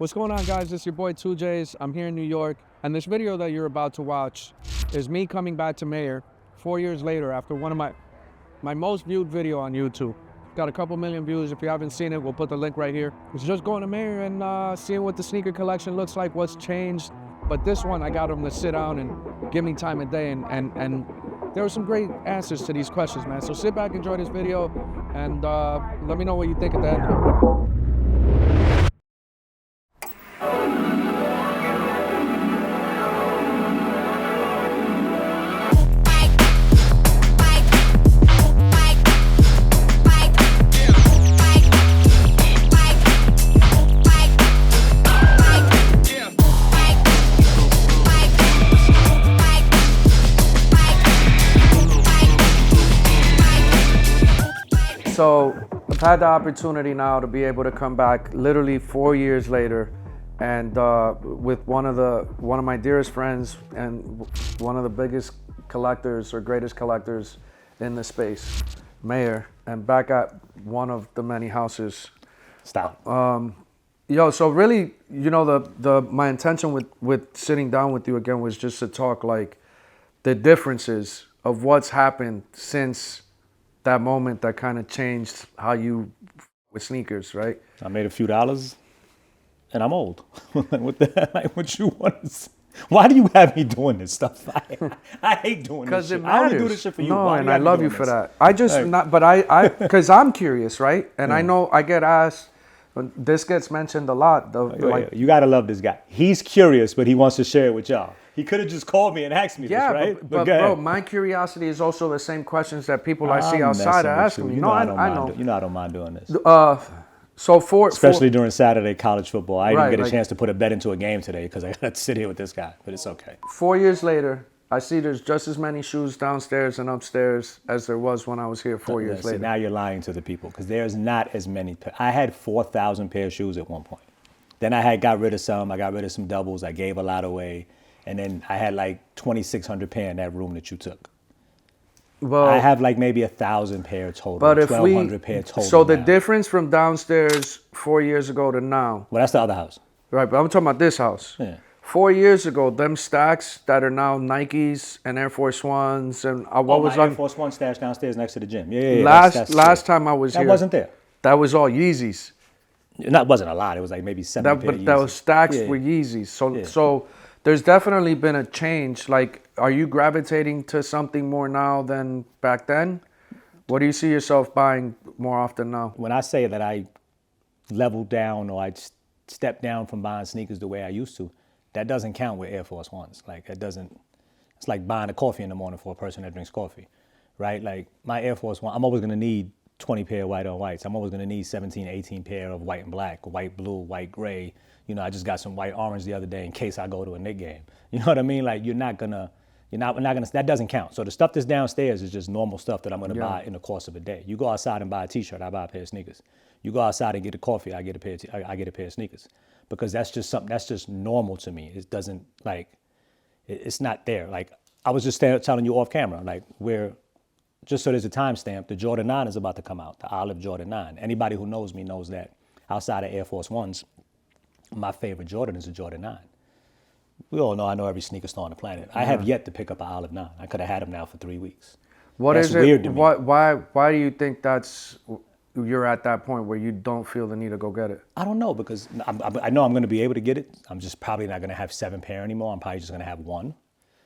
What's going on, guys? It's your boy 2Js. I'm here in New York, and this video that you're about to watch is me coming back to Mayor 4 years later after one of my most viewed video on YouTube. Got a couple million views. If you haven't seen it, we'll put the link right here. It's just going to Mayor and seeing what the sneaker collection looks like, what's changed. But this one, I got him to sit down and give me time of day, and there were some great answers to these questions, man. So sit back, enjoy this video, and let me know what you think at the end. So I've had the opportunity now to be able to come back literally 4 years later, and with one of my dearest friends and one of the biggest collectors or greatest collectors in the space, Mayor, and back at one of the many houses. Stop. So really, you know, my intention with sitting down with you again was just to talk like the differences of what's happened since that moment that kind of changed how you with sneakers, right? I made a few dollars, and I'm old. What the hell? Like, what you want? Why do you have me doing this stuff? I hate doing this shit. I only do this shit for you. No, Why and I love you for that. I just Hey. not, but I, because I'm curious, right? And I know I get asked. This gets mentioned a lot. You gotta love this guy. He's curious, but he wants to share it with y'all. He could have just called me and asked me this, right? but bro, my curiosity is also the same questions that people I see outside are asking me. I know. You know I don't mind doing this. Especially during Saturday college football. I didn't Right, get a like- chance to put a bet into a game today because I got to sit here with this guy, but it's okay. 4 years later, I see there's just as many shoes downstairs and upstairs as there was when I was here 4 years See, later. now you're lying to the people because there's not as many. I had 4,000 pair of shoes at one point. Then I got rid of some. I got rid of some doubles. I gave a lot away. And then I had like 2,600 pair in that room that you took. Well, I have like maybe 1,000 pair total, but if 1,200 pair total. so the now. difference from downstairs 4 years ago to now, Well, that's the other house. right? But I'm talking about this house. Yeah. 4 years ago, them stacks that are now Nikes and Air Force Ones and what was my on Air Force One stash downstairs next to the gym. Yeah. last time I was that here, wasn't there. that was all Yeezys. That wasn't a lot. It was like maybe 7 pair. But those stacks Yeah. were Yeezys. Yeah. So there's definitely been a change. Like, are you gravitating to something more now than back then? What do you see yourself buying more often now? When I say that I leveled down or I stepped down from buying sneakers the way I used to, that doesn't count with Air Force Ones. Like, it doesn't. It's like buying a coffee in the morning for a person that drinks coffee, right? Like, my Air Force One, I'm always gonna need 20 pair of white on whites. I'm always gonna need 17, 18 pair of white and black, white, blue, white, gray. You know, I just got some white orange the other day in case I go to a Knick game. You know what I mean? Like, we're not gonna, that doesn't count. So the stuff that's downstairs is just normal stuff that I'm gonna buy in the course of a day. You go outside and buy a t-shirt, I buy a pair of sneakers. You go outside and get a coffee, I get a pair of sneakers. Because that's just something, that's just normal to me. It doesn't, like, it's not there. Like, I was just telling you off camera, like, just so there's a timestamp, the Jordan 9 is about to come out, the Olive Jordan 9. Anybody who knows me knows that outside of Air Force Ones, my favorite Jordan is the Jordan 9. We all know I know every sneaker store on the planet. I have yet to pick up an Olive 9. I could have had them now for 3 weeks. That's weird to me. Why do you think you're at that point where you don't feel the need to go get it? I don't know, because I know I'm going to be able to get it. I'm just probably not going to have 7 pair anymore. I'm probably just going to have 1,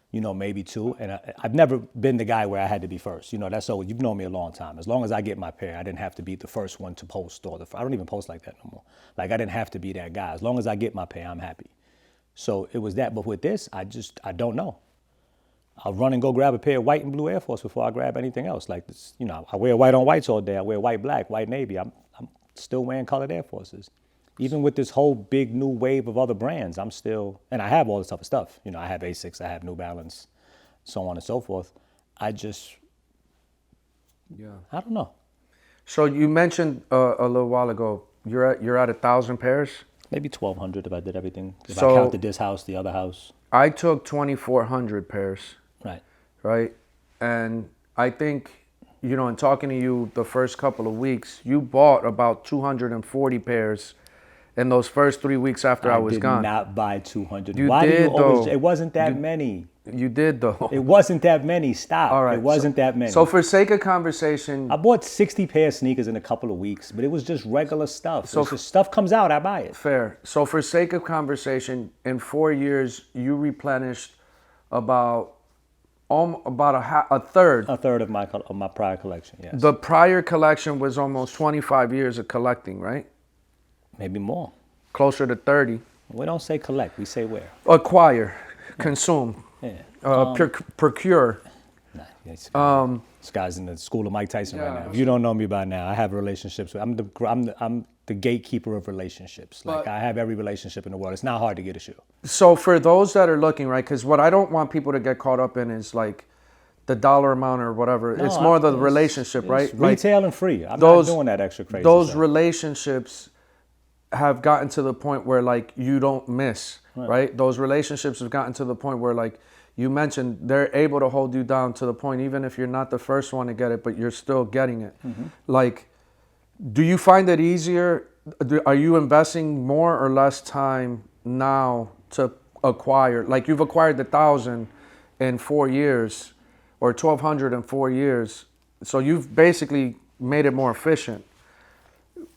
you know, maybe 2. And I've never been the guy where I had to be first. You know, that's so you've known me a long time. As long as I get my pair, I didn't have to be the first one to post I don't even post like that no more. Like, I didn't have to be that guy. As long as I get my pair, I'm happy. So it was that. But with this, I don't know. I'll run and go grab a pair of white and blue Air Force before I grab anything else. Like this, you know, I wear white on whites all day. I wear white, black, white, navy. I'm still wearing colored Air Forces. Even with this whole big new wave of other brands, I'm still, and I have all this type of stuff. You know, I have Asics, I have New Balance, so on and so forth. I don't know. So you mentioned a little while ago, you're at 1,000 pairs? Maybe 1,200 if I did everything. If So- I counted this house, the other house. I took 2,400 pairs. Right. Right? And I think, you know, in talking to you the first couple of weeks, you bought about 240 pairs in those first 3 weeks after I was did gone. not buy 200. You Why did, do you always? though. It wasn't that many. You did, though. It wasn't that many. Stop. All right. It wasn't that many. So for sake of conversation, I bought 60 pair of sneakers in a couple of weeks, but it was just regular stuff. So just stuff comes out, I buy it. fair. So for sake of conversation, in 4 years, you replenished about a third. A third of my prior collection, yes. The prior collection was almost 25 years of collecting, right? Maybe more. Closer to 30. We don't say collect, we say wear. Acquire, consume, Yeah. procure. Nah, this guy's in the school of Mike Tyson right now. If you don't know me by now, I have relationships with. I'm the gatekeeper of relationships. Like I have every relationship in the world. It's not hard to get a shoe. So for those that are looking, right, because what I don't want people to get caught up in is like the dollar amount or whatever. It's more the relationship, right? Retail and free. I'm not doing that extra crazy Those stuff. relationships have gotten to the point where like you don't miss, right? Those relationships have gotten to the point where like you mentioned, they're able to hold you down to the point, even if you're not the first one to get it, but you're still getting it. Like, do you find it easier? Are you investing more or less time now to acquire? Like you've acquired 1,000 in 4 years or 1,200 in 4 years. So you've basically made it more efficient.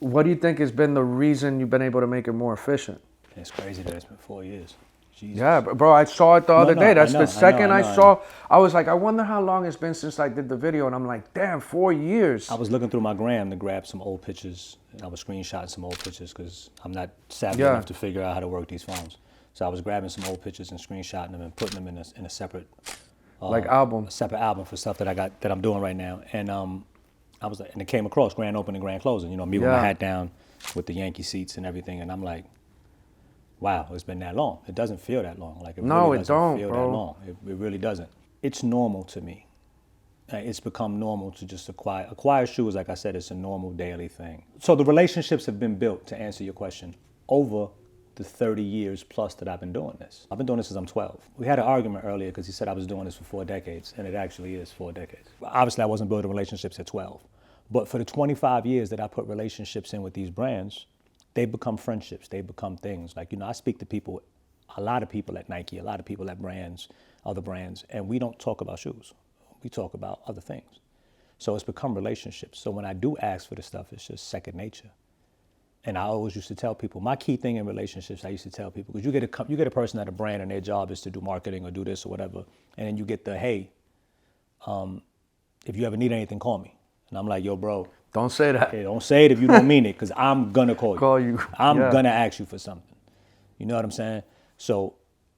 What do you think has been the reason you've been able to make it more efficient? It's crazy that it's been 4 years. Jesus. Yeah, bro, I saw it the other day. That's the second I saw. I was like, I wonder how long it's been since I did the video. And I'm like, damn, 4 years. I was looking through my gram to grab some old pictures, and I was screenshotting some old pictures because I'm not savvy enough to figure out how to work these phones. So I was grabbing some old pictures and screenshotting them and putting them in a separate album. A separate album for stuff that I'm doing right now. And I was like, and it came across grand opening, grand closing. You know, me with my hat down, with the Yankee seats and everything, and I'm like, wow, it's been that long. It doesn't feel that long. Like it really doesn't feel that long. It really doesn't. It's normal to me. It's become normal to just acquire shoes. Like I said, it's a normal daily thing. So the relationships have been built, to answer your question, over the 30 years plus that I've been doing this. I've been doing this since I'm 12. We had an argument earlier because he said I was doing this for 4 decades, and it actually is 4 decades. Obviously, I wasn't building relationships at 12. But for the 25 years that I put relationships in with these brands, they become friendships, they become things. Like, you know, I speak to people, a lot of people at Nike, a lot of people at brands, other brands, and we don't talk about shoes. We talk about other things. So it's become relationships. So when I do ask for the stuff, it's just second nature. And I always used to tell people, my key thing in relationships, I used to tell people, because you get a person at a brand and their job is to do marketing or do this or whatever, and then you get the, hey, if you ever need anything, call me. And I'm like, yo, bro. Don't say that. Hey, don't say it if you don't mean it, because I'm going to call you. I'm going to ask you for something. You know what I'm saying? So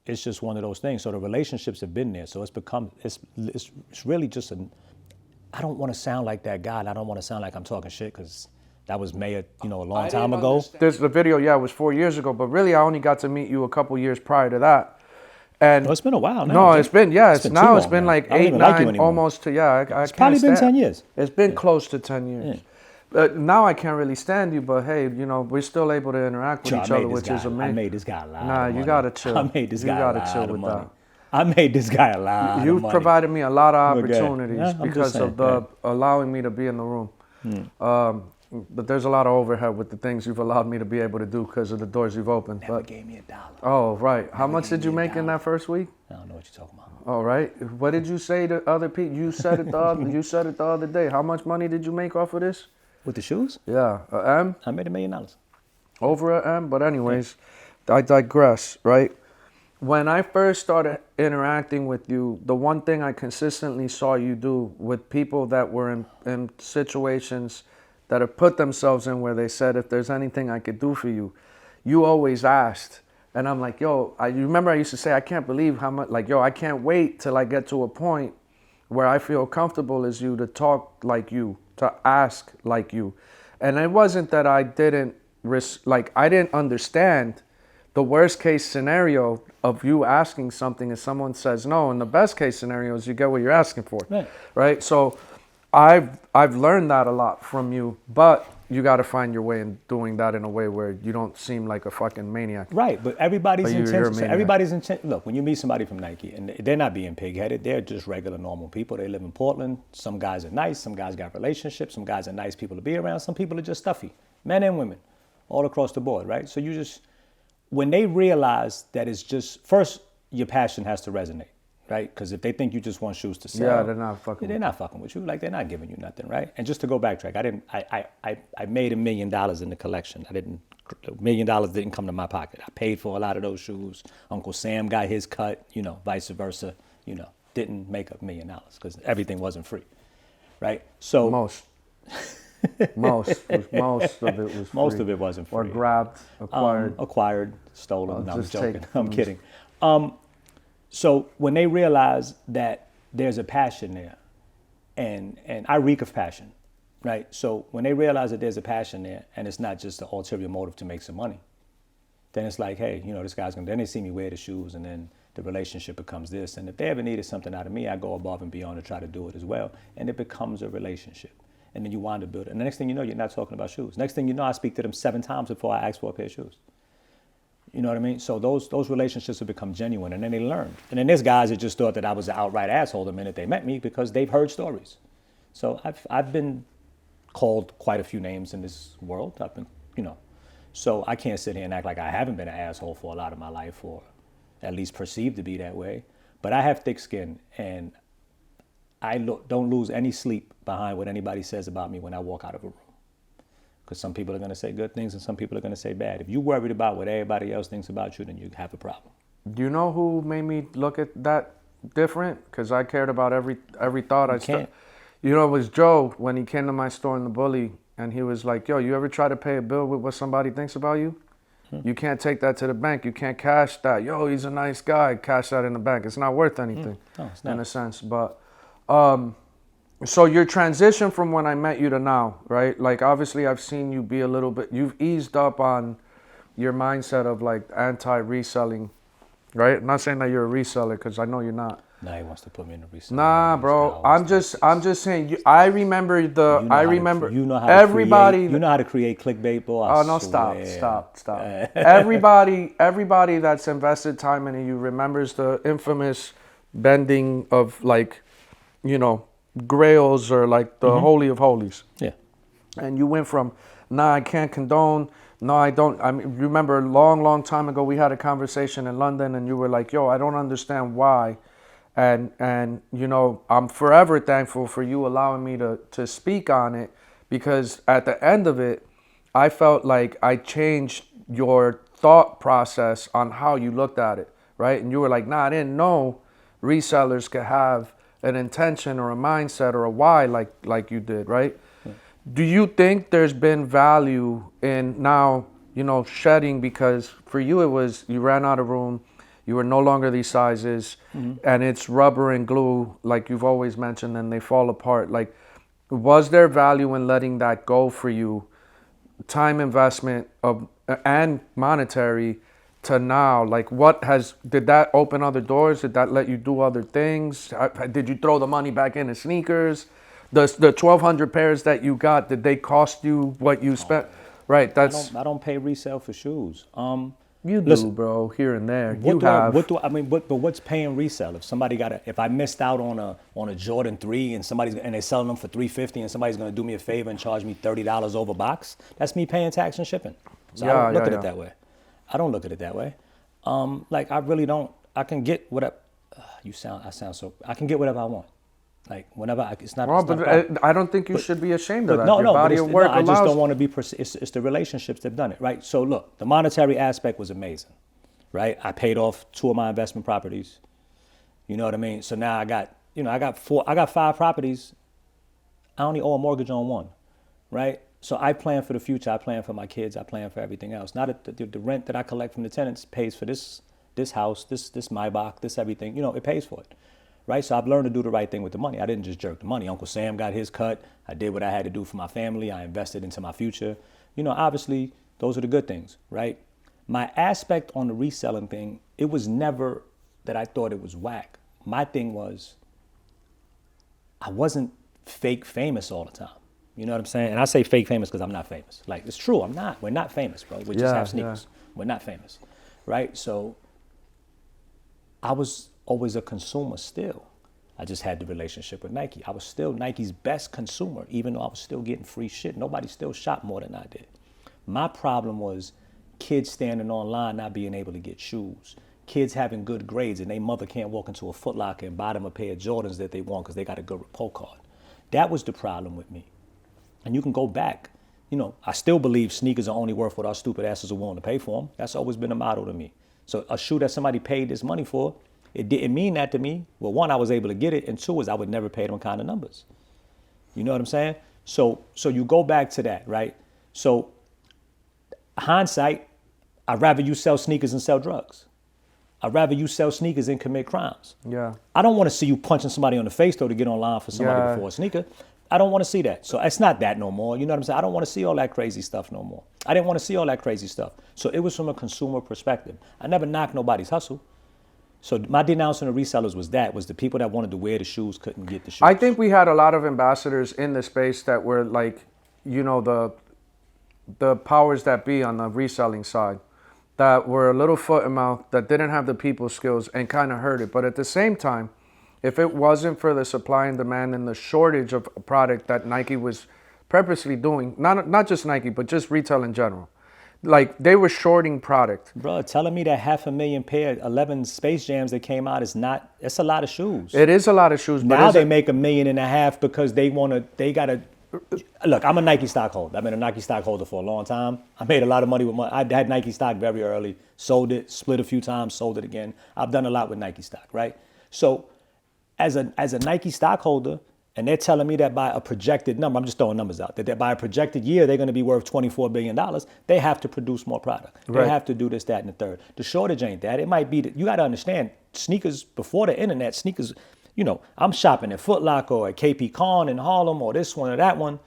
it's just one of those things. So the relationships have been there. So it's really just I don't want to sound like that guy. And I don't want to sound like I'm talking shit, because that was Mayor, a long time ago. There's the video, it was 4 years ago. But really, I only got to meet you a couple years prior to that. And it's been a while now. No, it's been like 8, 9, almost to, it's probably been 10 years. It's been close to 10 years. Now I can't really stand you, but hey, we're still able to interact with each other, which is amazing. I made this guy a lot. Nah, you gotta chill. I made this guy a lot of money. You gotta chill with that. I made this guy a lot. You've provided me a lot of opportunities because of allowing me to be in the room. But there's a lot of overhead with the things you've allowed me to be able to do because of the doors you've opened. Never gave me $1. Oh, right. How much did you make in that first week? I don't know what you're talking about. All right. What did you say to other people? You said it the other day. How much money did you make off of this? With the shoes? Yeah. M? I made $1 million. Over a M? But anyways, I digress, right? When I first started interacting with you, the one thing I consistently saw you do with people that were in situations that have put themselves in where they said, if there's anything I could do for you, you always asked. And I'm like, yo, you remember I used to say, I can't believe how much, like, yo, I can't wait till I get to a point where I feel comfortable as you to talk like you, to ask like you. And it wasn't that I didn't, I didn't understand the worst case scenario of you asking something and someone says no. And the best case scenario is you get what you're asking for, right? So I've learned that a lot from you, but you got to find your way in doing that in a way where you don't seem like a fucking maniac. Right, but everybody's intention. Look, when you meet somebody from Nike, and they're not being pig-headed, they're just regular, normal people. They live in Portland. Some guys are nice. Some guys got relationships. Some guys are nice people to be around. Some people are just stuffy, men and women. all across the board, right? So you just, when they realize that it's just, first, your passion has to resonate, right? Because if they think you just want shoes to sell, Yeah, they're not fucking they're with not fucking with you. Like, they're not giving you nothing, right? And just to go backtrack, I made $1 million in the collection. $1 million didn't come to my pocket. I paid for a lot of those shoes. Uncle Sam got his cut, vice versa, didn't make $1 million because everything wasn't free, right? So most of it was free. Most of it wasn't free. Or grabbed, acquired, stolen. No, I'm just joking. take- I'm kidding. So when they realize that there's a passion there, and I reek of passion, right? So when they realize that there's a passion there, and it's not just an ulterior motive to make some money, then it's like, hey, this guy's gonna. Then they see me wear the shoes, and then the relationship becomes this. And if they ever needed something out of me, I go above and beyond to try to do it as well, and it becomes a relationship. And then you wind up building. And the next thing you know, you're not talking about shoes. Next thing you know, I speak to them 7 times before I ask for a pair of shoes. You know what I mean? So those relationships have become genuine, and then they learned. And then there's guys that just thought that I was an outright asshole the minute they met me because they've heard stories. So I've been called quite a few names in this world. I've been, so I can't sit here and act like I haven't been an asshole for a lot of my life, or at least perceived to be that way. But I have thick skin, and I don't lose any sleep behind what anybody says about me when I walk out of a room. Because some people are going to say good things and some people are going to say bad. If you're worried about what everybody else thinks about you, then you have a problem. Do you know who made me look at that different? Because I cared about every thought. It was Joe when he came to my store in the Bully, and he was like, yo, you ever try to pay a bill with what somebody thinks about you? You can't take that to the bank. You can't cash that. Yo, he's a nice guy. Cash that in the bank. It's not worth anything. No, it's not. In a sense. But so your transition from when I met you to now, right? Like, obviously I've seen you be a little bit, you've eased up on your mindset of like anti-reselling, right? I'm not saying that you're a reseller, because I know you're not. Nah, he wants to put me in a reseller. Nah, bro. I'm just saying. I remember everybody. You know how to create clickbait, boy. Oh no! Stop! Everybody that's invested time in you remembers the infamous bending of like, grails or like the holy of holies. Yeah. And you went from, nah, I can't condone. No, I don't. I mean, remember a long time ago we had a conversation in London, and you were like, yo, I don't understand why. And I'm forever thankful for you allowing me to speak on it, because at the end of it, I felt like I changed your thought process on how you looked at it, right? And you were like, nah, I didn't know resellers could have an intention or a mindset or a why like you did, right? Yeah. Do you think there's been value in now, shedding, because for you it was you ran out of room, you were no longer these sizes, and it's rubber and glue, like you've always mentioned, and they fall apart. Like, was there value in letting that go for you? Time investment and monetary to now, like did that open other doors? Did that let you do other things? Did you throw the money back into sneakers? The 1,200 pairs that you got, did they cost you what you spent? Right, I don't pay resale for shoes. You do, listen, bro, here and there. But what's paying resale? If somebody if I missed out on a Jordan 3 and they're selling them for $350 and somebody's gonna do me a favor and charge me $30 over box, that's me paying tax and shipping. So I don't look at it that way. I don't look at it that way. Like, I really don't. I can get whatever. I can get whatever I want. Like, whenever it's not. Well, I don't think you should be ashamed of that. Your body of work I just don't want to be. It's the relationships that've done it, right? So look, the monetary aspect was amazing, right? I paid off 2 of my investment properties. You know what I mean? So now I got 5 properties. I only owe a mortgage on 1, right? So I plan for the future. I plan for my kids. I plan for everything else. Now that the rent that I collect from the tenants pays for this house, this Maybach, this everything. It pays for it. Right? So I've learned to do the right thing with the money. I didn't just jerk the money. Uncle Sam got his cut. I did what I had to do for my family. I invested into my future. Obviously, those are the good things, right? My aspect on the reselling thing, it was never that I thought it was whack. My thing was, I wasn't fake famous all the time. You know what I'm saying? And I say fake famous because I'm not famous. Like, it's true, I'm not. We're not famous, bro. We just have sneakers. Yeah. We're not famous, right? So I was always a consumer still. I just had the relationship with Nike. I was still Nike's best consumer, even though I was still getting free shit. Nobody still shopped more than I did. My problem was kids standing online not being able to get shoes. Kids having good grades and their mother can't walk into a Foot Locker and buy them a pair of Jordans that they want because they got a good report card. That was the problem with me. And you can go back. You know, I still believe sneakers are only worth what our stupid asses are willing to pay for them. That's always been a motto to me. So a shoe that somebody paid this money for, it didn't mean that to me. Well, one, I was able to get it, and two is I would never pay them kind of numbers. You know what I'm saying? So you go back to that, right? So hindsight, I'd rather you sell sneakers and sell drugs. I'd rather you sell sneakers and commit crimes. Yeah. I don't want to see you punching somebody on the face, though, to get online for somebody for a sneaker. I don't want to see that. So it's not that no more. You know what I'm saying? I don't want to see all that crazy stuff no more. I didn't want to see all that crazy stuff. So it was from a consumer perspective. I never knocked nobody's hustle. So my denouncing of resellers was the people that wanted to wear the shoes couldn't get the shoes. I think we had a lot of ambassadors in the space that were like, you know, the powers that be on the reselling side that were a little foot and mouth, that didn't have the people skills and kind of hurt it. But at the same time, if it wasn't for the supply and demand and the shortage of a product that Nike was purposely doing, not just Nike, but just retail in general, like they were shorting product. Bro, telling me that 500,000 pair, 11 Space Jams that came out it's a lot of shoes. It is a lot of shoes. But now they make $1.5 million because look, I'm a Nike stockholder. I've been a Nike stockholder for a long time. I made a lot of money with money. I had Nike stock very early, sold it, split a few times, sold it again. I've done a lot with Nike stock, right? So as a Nike stockholder, and they're telling me that by a projected number, I'm just throwing numbers out, that by a projected year, they're going to be worth $24 billion, they have to produce more product. Right. They have to do this, that, and the third. The shortage ain't that. It might be, you got to understand, sneakers, before the internet, sneakers, you know, I'm shopping at Foot Locker or at KP Con in Harlem or this one or that one.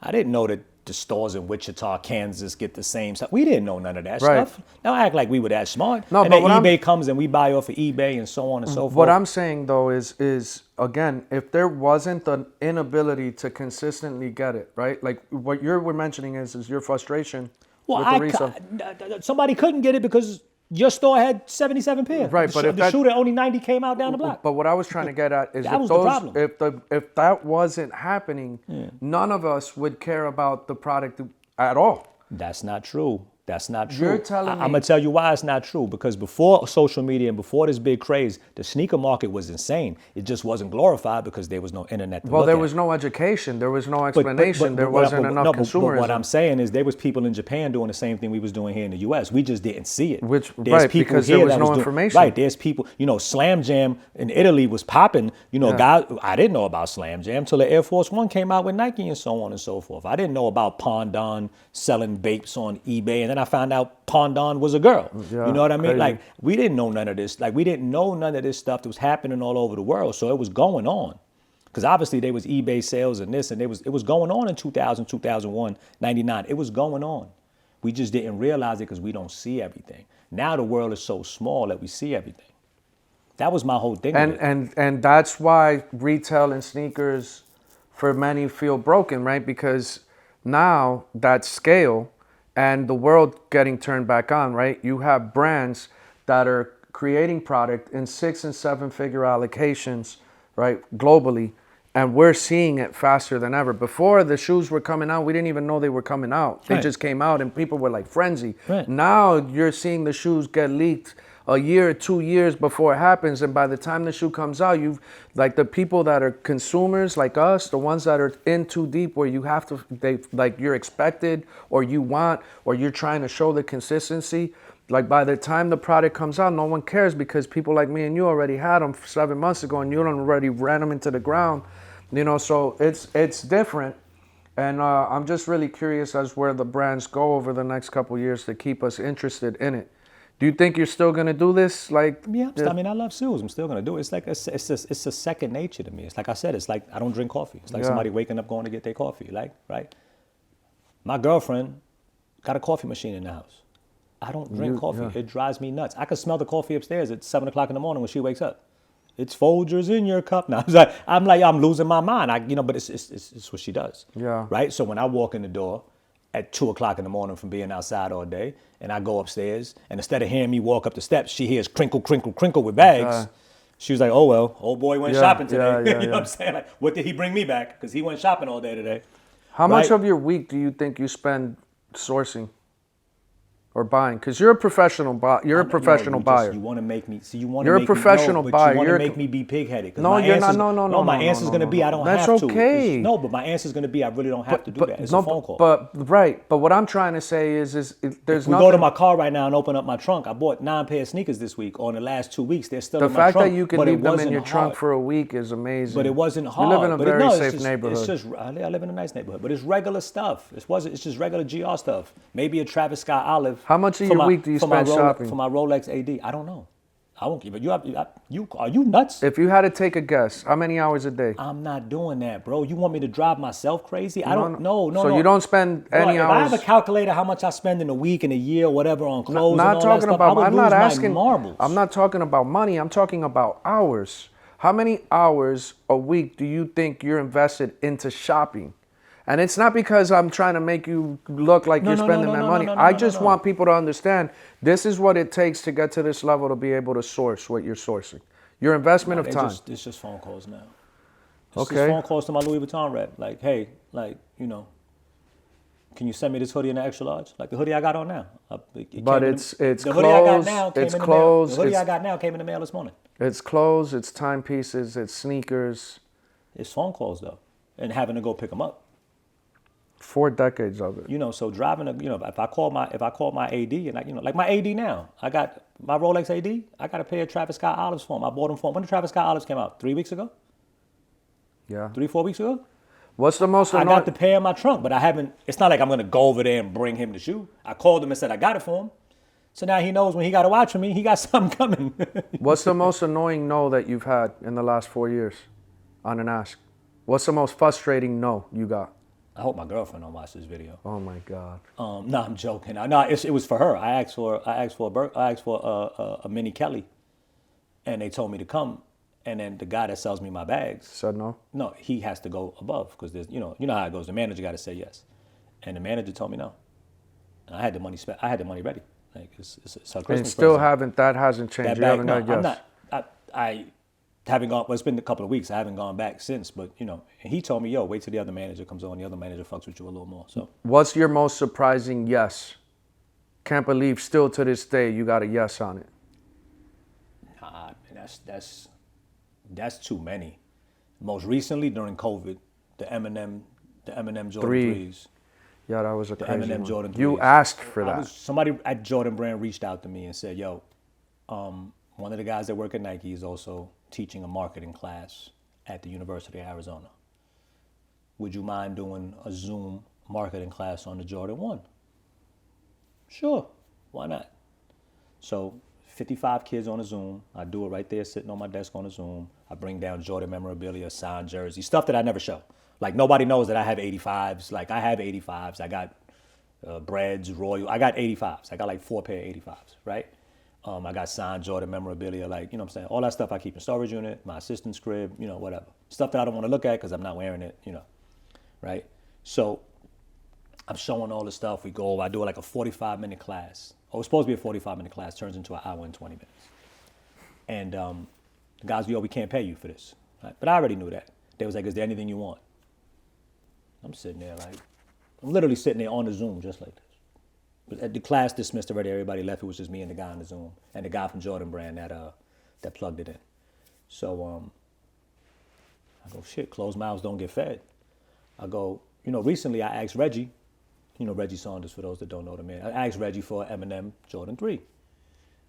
I didn't know that the stores in Wichita, Kansas get the same stuff. We didn't know none of that stuff. Now act like we were that smart. No, and then eBay comes and we buy off of eBay and so on and so forth. What I'm saying though is again, if there wasn't the inability to consistently get it, right? Like what we're mentioning is your frustration with the resale. Somebody couldn't get it because your store had 77 pairs. Right, but if the shoe that only 90 came out down the block. But what I was trying to get at is if that wasn't happening, none of us would care about the product at all. That's not true. That's not true. You're telling me. I'm going to tell you why it's not true. Because before social media and before this big craze, the sneaker market was insane. It just wasn't glorified because there was no internet to Well, look there at. was no education. There was no explanation. There wasn't enough consumerism. But what I'm saying is there was people in Japan doing the same thing we was doing here in the U.S. We just didn't see it. Because there was no information. Right, there's people, you know, Slam Jam in Italy was popping. You know, guys, I didn't know about Slam Jam till the Air Force One came out with Nike and so on and so forth. I didn't know about Pondon selling vapes on eBay, and then I found out Pondon was a girl. Yeah, you know what I mean? Crazy. Like, we didn't know none of this. Like, we didn't know none of this stuff that was happening all over the world. So it was going on. Because obviously there was eBay sales and this, and it was going on in 2000, 2001, 99. It was going on. We just didn't realize it because we don't see everything. Now the world is so small that we see everything. That was my whole thing. And that's why retail and sneakers for many feel broken, right? Because now that scale and the world getting turned back on, right? You have brands that are creating product in 6- and 7-figure allocations, right, globally, and we're seeing it faster than ever. Before the shoes were coming out, we didn't even know they were coming out. They just came out and people were like frenzied. Right. Now you're seeing the shoes get leaked a year or 2 years before it happens, and by the time the shoe comes out, you've like the people that are consumers like us, the ones that are in too deep where you have to, you're expected or you want or you're trying to show the consistency. Like by the time the product comes out, no one cares because people like me and you already had them 7 months ago, and you already ran them into the ground, you know. So it's different, and I'm just really curious as where the brands go over the next couple of years to keep us interested in it. Do you think you're still gonna do this? Like, yeah, I mean, I love shoes. I'm still gonna do it. It's like it's a second nature to me. It's like I said. It's like I don't drink coffee. It's like somebody waking up going to get their coffee. Like, right? My girlfriend got a coffee machine in the house. I don't drink coffee. Yeah. It drives me nuts. I can smell the coffee upstairs at 7 o'clock in the morning when she wakes up. It's Folgers in your cup now. I'm losing my mind. But it's what she does. Yeah. Right. So when I walk in the door at 2 o'clock in the morning from being outside all day, and I go upstairs, and instead of hearing me walk up the steps, she hears crinkle, crinkle, crinkle with bags. She was like, oh, well, old boy went shopping today. You know what I'm saying? Like, what did he bring me back? Because he went shopping all day today. How much of your week do you think you spend sourcing? or buying? Because you're a professional you're a professional buyer. You want to make me. See, you want You're to a make professional me, buyer. You want You're to a make me be pig-headed. No, you're not. No. My answer's going to be I don't have to. That's okay. No, but my answer's going to be I really don't have to do that. It's a phone call. But what I'm trying to say is there's we nothing. go to my car right now and open up my trunk. I bought 9 pair of sneakers this week. Or in the last 2 weeks, they're still in my trunk. The fact that you can leave them in your hard. trunk for a week is amazing. But it wasn't hard. You live in a very safe neighborhood. It's just I live in a nice neighborhood, but it's regular stuff. It's just regular GR stuff. Maybe a Travis Scott olive. How much of your week do you spend shopping? For my Rolex AD, I don't know. I won't give it. Are you nuts? If you had to take a guess, how many hours a day? I'm not doing that, bro. You want me to drive myself crazy? I don't. No. So you don't spend any if hours. I have a calculator, how much I spend in a week, in a year, or whatever on clothes Not and all talking that about. stuff, I'm not asking. Marbles. I'm not talking about money. I'm talking about hours. How many hours a week do you think you're invested into shopping? And it's not because I'm trying to make you look like you're spending that money. I just want people to understand this is what it takes to get to this level to be able to source what you're sourcing. Your investment of time. It's just phone calls now. Okay. Just phone calls to my Louis Vuitton rep. Like, hey, can you send me this hoodie in the extra large? Like the hoodie I got on now. But it's the clothes. hoodie I got now came It's in the clothes. mail. The hoodie I got now came in the mail this morning. It's clothes. It's timepieces. It's sneakers. It's phone calls though, and having to go pick them up. 4 decades of it. So driving if I call my AD and like my AD now, I got my Rolex AD. I got a pair of Travis Scott olives for him. I bought them for him. When the Travis Scott olives came out? 3 weeks ago? Yeah. 3-4 weeks ago? What's the most annoying? I got the pair in my trunk, but I haven't. It's not like I'm gonna go over there and bring him the shoe. I called him and said I got it for him. So now he knows when he got to watch for me, he got something coming. What's the most annoying no that you've had in the last 4 years on an ask? What's the most frustrating no you got? I hope my girlfriend don't watch this video. Oh my God. No, I'm joking. No, it was for her. I asked for a mini Kelly, and they told me to come. And then the guy that sells me my bags said no. No, he has to go above because there's you know how it goes. The manager got to say yes, and the manager told me no. And I had the money spent. I had the money ready. Like it's her Christmas and still present. That hasn't changed. You haven't got yes. I haven't gone. Well, it's been a couple of weeks. I haven't gone back since. But and he told me, yo, wait till the other manager comes on. The other manager fucks with you a little more. So what's your most surprising yes? Can't believe still to this day you got a yes on it. Nah, that's too many. Most recently during COVID, the Eminem Jordan 3s. Yeah, that was a crazy Eminem one. Jordan 3s. You asked for that. Somebody at Jordan Brand reached out to me and said, yo, one of the guys that work at Nike is also teaching a marketing class at the University of Arizona. Would you mind doing a Zoom marketing class on the Jordan 1? Sure, why not? So 55 kids on a Zoom. I do it right there sitting on my desk on a Zoom. I bring down Jordan memorabilia, signed jersey, stuff that I never show. Like nobody knows that I have 85s. Like I have 85s. I got Breads, Royal. I got 85s. I got like 4 pair of 85s, right? I got signed Jordan memorabilia, like, what I'm saying? All that stuff I keep in storage unit, my assistant's crib, whatever. Stuff that I don't want to look at because I'm not wearing it, right? So I'm showing all the stuff. We go over. I do like a 45-minute class. Oh, it's supposed to be a 45-minute class. Turns into an hour and 20 minutes. And the guys, we can't pay you for this. Right? But I already knew that. They was like, is there anything you want? I'm sitting there like, I'm literally sitting there on the Zoom just like this. But the class dismissed already. Everybody left. It was just me and the guy on the Zoom. And the guy from Jordan Brand that plugged it in. So I go, shit, closed mouths don't get fed. I go, recently I asked Reggie, Reggie Saunders, for those that don't know the man. I asked Reggie for Eminem Jordan 3.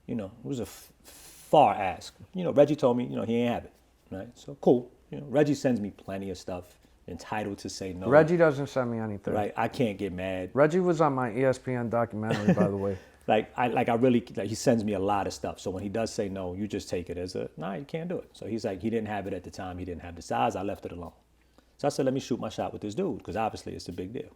It was a far ask. Reggie told me, he ain't have it, right? So cool. Reggie sends me plenty of stuff, entitled to say no. Reggie doesn't send me anything. Right, I can't get mad. Reggie was on my ESPN documentary, by the way. He sends me a lot of stuff. So when he does say no, you just take it as nah, you can't do it. So he's like, he didn't have it at the time. He didn't have the size. I left it alone. So I said, let me shoot my shot with this dude, because obviously it's a big deal.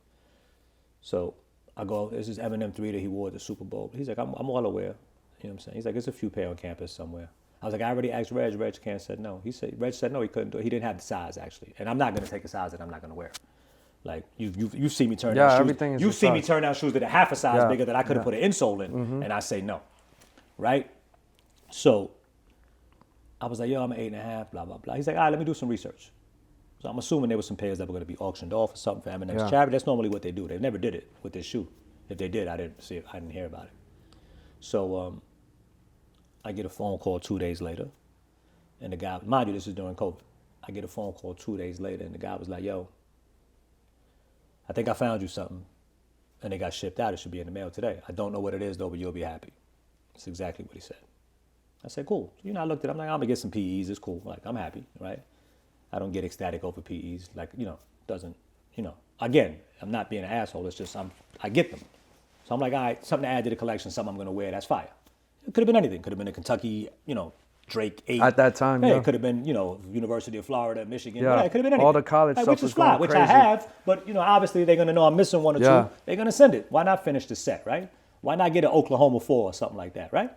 So I go, this is Eminem 3 that he wore at the Super Bowl. He's like, I'm well aware. You know what I'm saying? He's like, there's a few pair on campus somewhere. I was like, I already asked Reg. Reg can't said no. Reg said no, he couldn't do it. He didn't have the size, actually. And I'm not going to take a size that I'm not going to wear. Like, you see me turn down shoes. Everything is you see me size. turn down shoes that are half a size bigger that I could have put an insole in, and I say no. Right? So I was like, yo, I'm an 8.5, blah, blah, blah. He's like, all right, let me do some research. So I'm assuming there were some pairs that were going to be auctioned off or something for Eminem's charity. That's normally what they do. They never did it with this shoe. If they did, I didn't see it. I didn't hear about it. So I get a phone call 2 days later, and the guy, mind you, this is during COVID. I get a phone call 2 days later, and the guy was like, "Yo, I think I found you something," and it got shipped out. It should be in the mail today. I don't know what it is though, but you'll be happy. That's exactly what he said. I said, "Cool." I looked at it. I'm like, "I'm gonna get some PEs. It's cool. Like, I'm happy, right?" I don't get ecstatic over PEs. Like, doesn't, Again, I'm not being an asshole. It's just I get them. So I'm like, all right, something to add to the collection, something I'm gonna wear. That's fire. It could have been anything. Could have been a Kentucky, Drake 8. At that time, hey, yeah. It could have been, University of Florida, Michigan. Yeah. It could have been anything. All the college stuff which was is fly, going which crazy. I have. But, obviously they're going to know I'm missing one or two. They're going to send it. Why not finish the set, right? Why not get an Oklahoma 4 or something like that, right?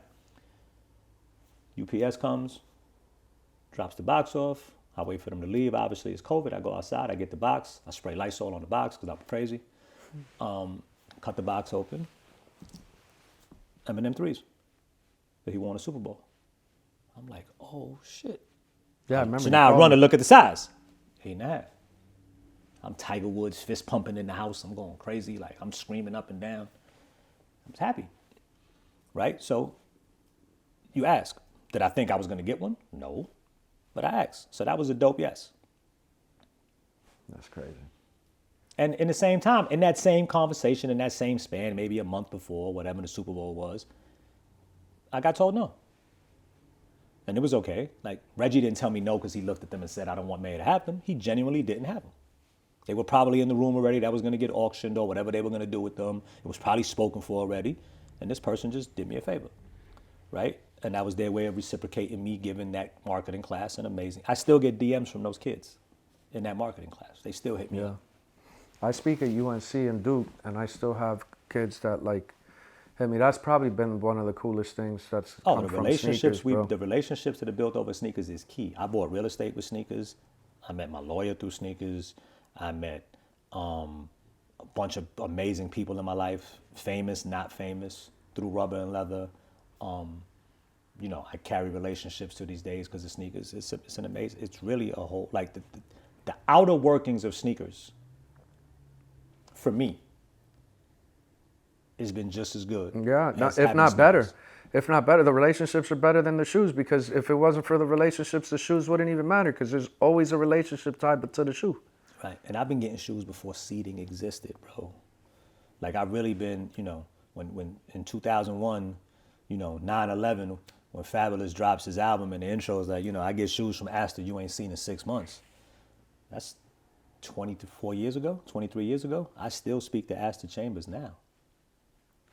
UPS comes, drops the box off. I wait for them to leave. Obviously, it's COVID. I go outside. I get the box. I spray Lysol on the box because I'm crazy. Cut the box open. M&M 3s that he won a Super Bowl. I'm like, oh, shit. Yeah, I remember. So now I run and look at the size. 8.5. I'm Tiger Woods, fist pumping in the house. I'm going crazy. Like, I'm screaming up and down. I'm happy. Right? So you ask, did I think I was going to get one? No. But I asked. So that was a dope yes. That's crazy. And in the same time, in that same conversation, in that same span, maybe a month before, whatever the Super Bowl was, I got told no. And it was okay. Like, Reggie didn't tell me no because he looked at them and said, I don't want Mayer to have them. He genuinely didn't have them. They were probably in the room already. That was going to get auctioned or whatever they were going to do with them. It was probably spoken for already. And this person just did me a favor, right? And that was their way of reciprocating me giving that marketing class an amazing. I still get DMs from those kids in that marketing class. They still hit me up. I speak at UNC and Duke, and I still have kids that hit me. That's probably been one of the coolest things that's come the from relationships sneakers, the relationships that are built over sneakers is key. I bought real estate with sneakers. I met my lawyer through sneakers. I met a bunch of amazing people in my life, famous, not famous, through rubber and leather. I carry relationships to these days because of sneakers. It's an amazing. It's really a whole the outer workings of sneakers. For me, has been just as good. Yeah, as if having not better. sneakers. If not better, the relationships are better than the shoes, because if it wasn't for the relationships, the shoes wouldn't even matter, because there's always a relationship tied to the shoe. Right, and I've been getting shoes before seating existed, bro. Like, I've really been, when in 2001, 9/11, when Fabulous drops his album and the intro is like, I get shoes from Astor you ain't seen in 6 months. That's 24 years ago, 23 years ago. I still speak to Astor Chambers now.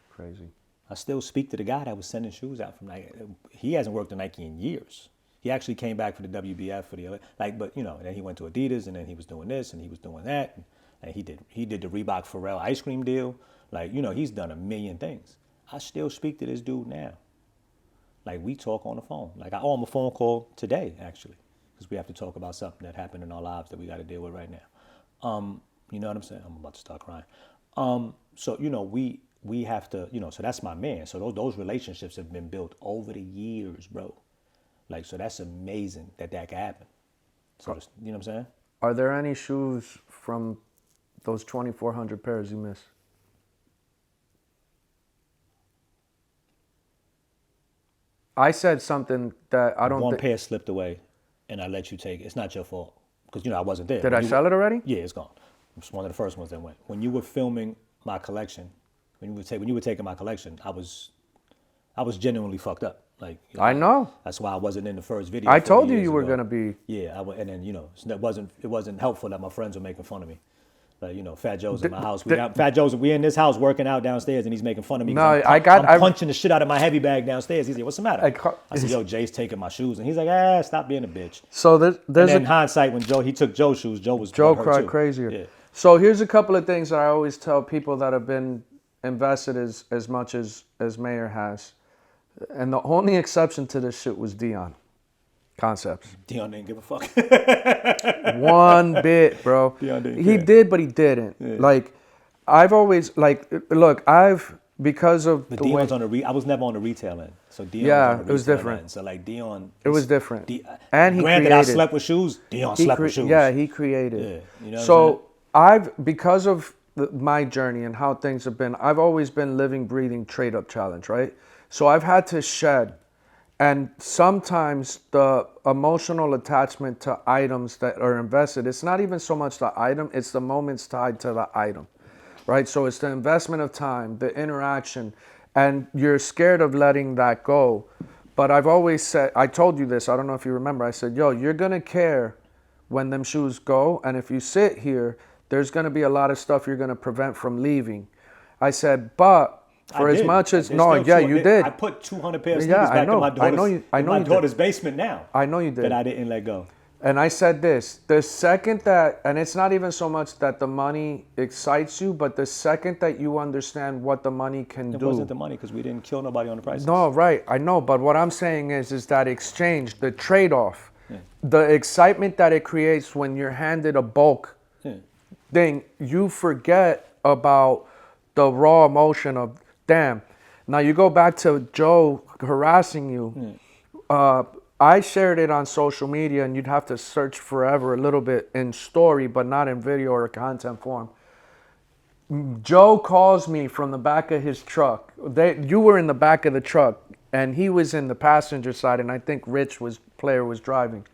Crazy. I still speak to the guy that was sending shoes out from Nike. He hasn't worked at Nike in years. He actually came back for the WBF for the and then he went to Adidas, and then he was doing this and he was doing that, and he did the Reebok Pharrell ice cream deal. He's done a million things. I still speak to this dude now. Like, we talk on the phone. Like, I owe him a phone call today, actually, because we have to talk about something that happened in our lives that we got to deal with right now. You know what I'm saying? I'm about to start crying. So we have to, so that's my man. So those relationships have been built over the years, bro. So that's amazing that can happen. So, you know what I'm saying? Are there any shoes from those 2,400 pairs you miss? I said something that I don't One pair slipped away, and I let you take it. It's not your fault, because, I wasn't there. Did I sell it already? Yeah, it's gone. It's one of the first ones that went. When you were filming my collection, when you were taking my collection, I was genuinely fucked up. I know. That's why I wasn't in the first video. I told 40 you years you were ago. gonna be. Yeah, and then it wasn't helpful that my friends were making fun of me. Fat Joe's in my house. Fat Joe's, we in this house working out downstairs, and he's making fun of me. No, I'm punching the shit out of my heavy bag downstairs. He's like, "What's the matter?" I said, "Yo, Jay's taking my shoes," and he's like, "Stop being a bitch." So there's and in hindsight, when he took Joe's shoes, Joe cried too. crazier. Yeah. So here's a couple of things that I always tell people that have been invested as much as Mayer has, and the only exception to this shit was Dion Concepts. Dion didn't give a fuck. One bit, bro. Dion didn't He care. did, but he didn't. Yeah. I've always because of But the way Dion's I was never on the retail end, so Dion Yeah, was on the it was retail different. end. So Dion, It was different. And he granted, I created. slept with shoes. Dion slept with shoes. Yeah, he created. Yeah, you know what I'm So because of my journey and how things have been, I've always been living, breathing trade up challenge, right? So I've had to shed. And sometimes the emotional attachment to items that are invested, it's not even so much the item, it's the moments tied to the item, right? So it's the investment of time, the interaction, and you're scared of letting that go. But I've always said, I told you this, I don't know if you remember, I said, yo, you're gonna care when them shoes go, and if you sit here, there's gonna be a lot of stuff you're gonna prevent from leaving. I said, but for as much as, no, yeah, you did. I put 200 pairs of sneakers back in my daughter's basement now. I know you did. That I didn't let go. And I said this, the second that, and it's not even so much that the money excites you, but the second that you understand what the money can do. It wasn't the money because we didn't kill nobody on the prices. No, right, I know, but what I'm saying is that exchange, the trade-off, the excitement that it creates when you're handed a bulk thing, you forget about the raw emotion of, damn. Now you go back to Joe harassing you. I shared it on social media, and you'd have to search forever a little bit in story, but not in video or content form. Joe calls me from the back of his truck. You were in the back of the truck, and he was in the passenger side, and I think Player was driving.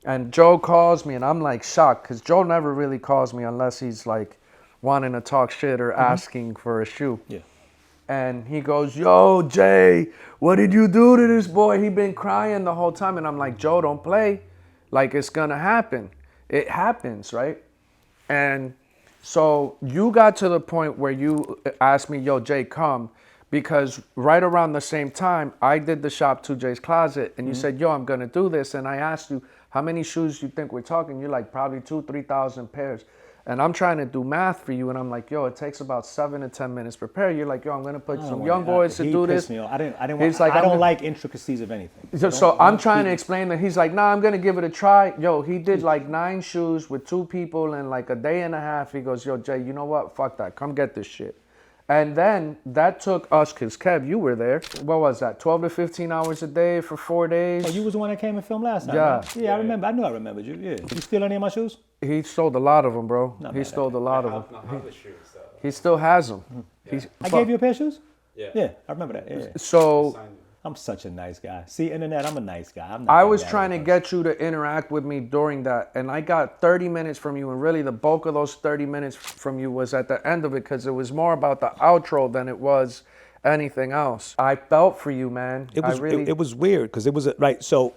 And Joe calls me, and I'm like shocked, because Joe never really calls me unless he's like wanting to talk shit or asking for a shoe. Yeah. And he goes, yo, Jay, what did you do to this boy? He been crying the whole time. And I'm like, Joe, don't play. Like, it's going to happen. It happens, right? And so you got to the point where you asked me, yo, Jay, come. Because right around the same time, I did the Shop 2J's Closet. And you said, yo, I'm going to do this. And I asked you, how many shoes you think we're talking? You're like, probably 2,000-3,000 pairs. And I'm trying to do math for you, and I'm like, yo, it takes about 7 to 10 minutes to prepare. You're like, yo, I'm gonna put some young boys to do this. I don't like intricacies of anything. So I'm trying to explain that. He's like, nah, I'm gonna give it a try. Yo, he did like 9 shoes with 2 people in like a day and a half. He goes, yo, Jay, you know what? Fuck that. Come get this shit. And then that took us, because Kev, you were there. What was that? 12 to 15 hours a day for 4 days? Oh, you was the one that came and filmed last time, Yeah. right? Yeah, I remember. I knew I remembered you. Yeah. Did you steal any of my shoes? He stole a lot of them, bro. He stole a lot of them. He still has them. Yeah. I gave you a pair of shoes? Yeah. Yeah, I remember that. Yeah. So I'm such a nice guy. See, internet, I'm a nice guy. I was trying to get you to interact with me during that, and I got 30 minutes from you, and really the bulk of those 30 minutes from you was at the end of it, because it was more about the outro than it was anything else. I felt for you, man. It was weird, because it was, right, so.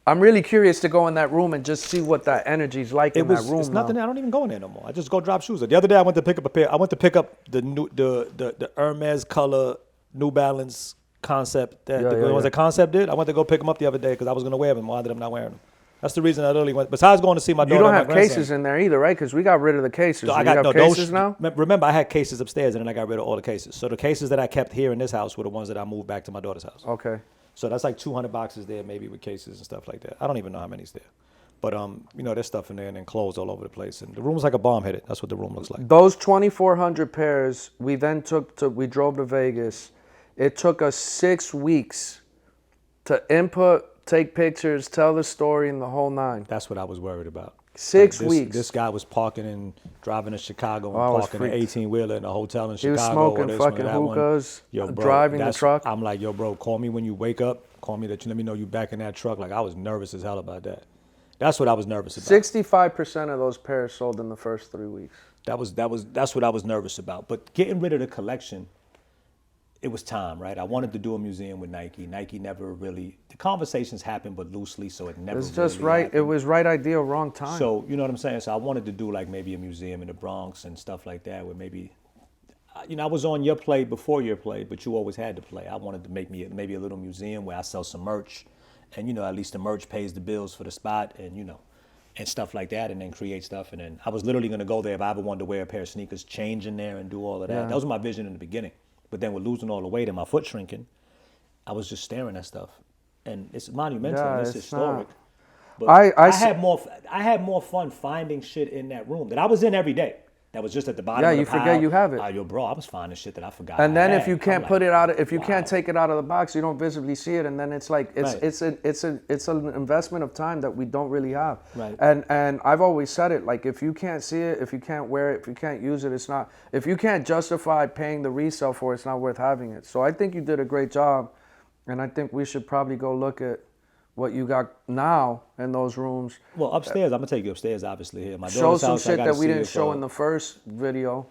I'm really curious to go in that room and just see what that energy's like in that room. It's nothing. I don't even go in there no more. I just go drop shoes. The other day I went to pick up a pair. I went to pick up the Hermes color New Balance Concept that the ones that Concept did. I went to go pick them up the other day because I was gonna wear them. I ended up not wearing them. That's the reason I literally went. Besides going to see my daughter. You don't have cases in there either, right? Because we got rid of the cases. So you have cases now? Remember, I had cases upstairs, and then I got rid of all the cases. So the cases that I kept here in this house were the ones that I moved back to my daughter's house. Okay. So that's like 200 boxes there, maybe with cases and stuff like that. I don't even know how many's there. But, there's stuff in there and then clothes all over the place. And the room's like a bomb hit it. That's what the room looks like. Those 2,400 pairs, we then we drove to Vegas. It took us 6 weeks to input, take pictures, tell the story, and the whole 9. That's what I was worried about. 6 weeks. This guy was parking and driving to Chicago and parking an 18-wheeler in a hotel in Chicago. He was smoking fucking hookahs, driving the truck. I'm like, yo, bro, call me when you wake up. Call me let me know you back in that truck. Like, I was nervous as hell about that. That's what I was nervous about. 65% of those pairs sold in the first 3 weeks. That's what I was nervous about. But getting rid of the collection, it was time, right? I wanted to do a museum with Nike. Nike never really, the conversations happened, but loosely, so it never. It's just really right. happened. It was right idea, wrong time. So you know what I'm saying. So I wanted to do like maybe a museum in the Bronx and stuff like that, where maybe, I was on your play before your play, but you always had to play. I wanted to make me maybe a little museum where I sell some merch, and at least the merch pays the bills for the spot, and and stuff like that, and then create stuff. And then I was literally gonna go there if I ever wanted to wear a pair of sneakers, change in there, and do all of that. Yeah. That was my vision in the beginning. But then with losing all the weight and my foot shrinking, I was just staring at stuff, and it's monumental. Yeah, and it's historic. But I had more fun finding shit in that room that I was in every day. that was just at the bottom. Yeah, of the you pile. forget you have it. Yo, bro, I was finding shit that I forgot. And then if you I'm can't like, put it out, if you wow. can't take it out of the box, you don't visibly see it, and then it's like Right. it's an investment of time that we don't really have. Right. And I've always said it, like if you can't see it, if you can't wear it, if you can't use it, it's not. If you can't justify paying the resale for it, it's not worth having it. So I think you did a great job, and I think we should probably go look at what you got now in those rooms. Well, upstairs, I'm gonna take you upstairs, obviously. Here, my Show daughter's some house, I shit gotta that we see didn't if, show in the first video,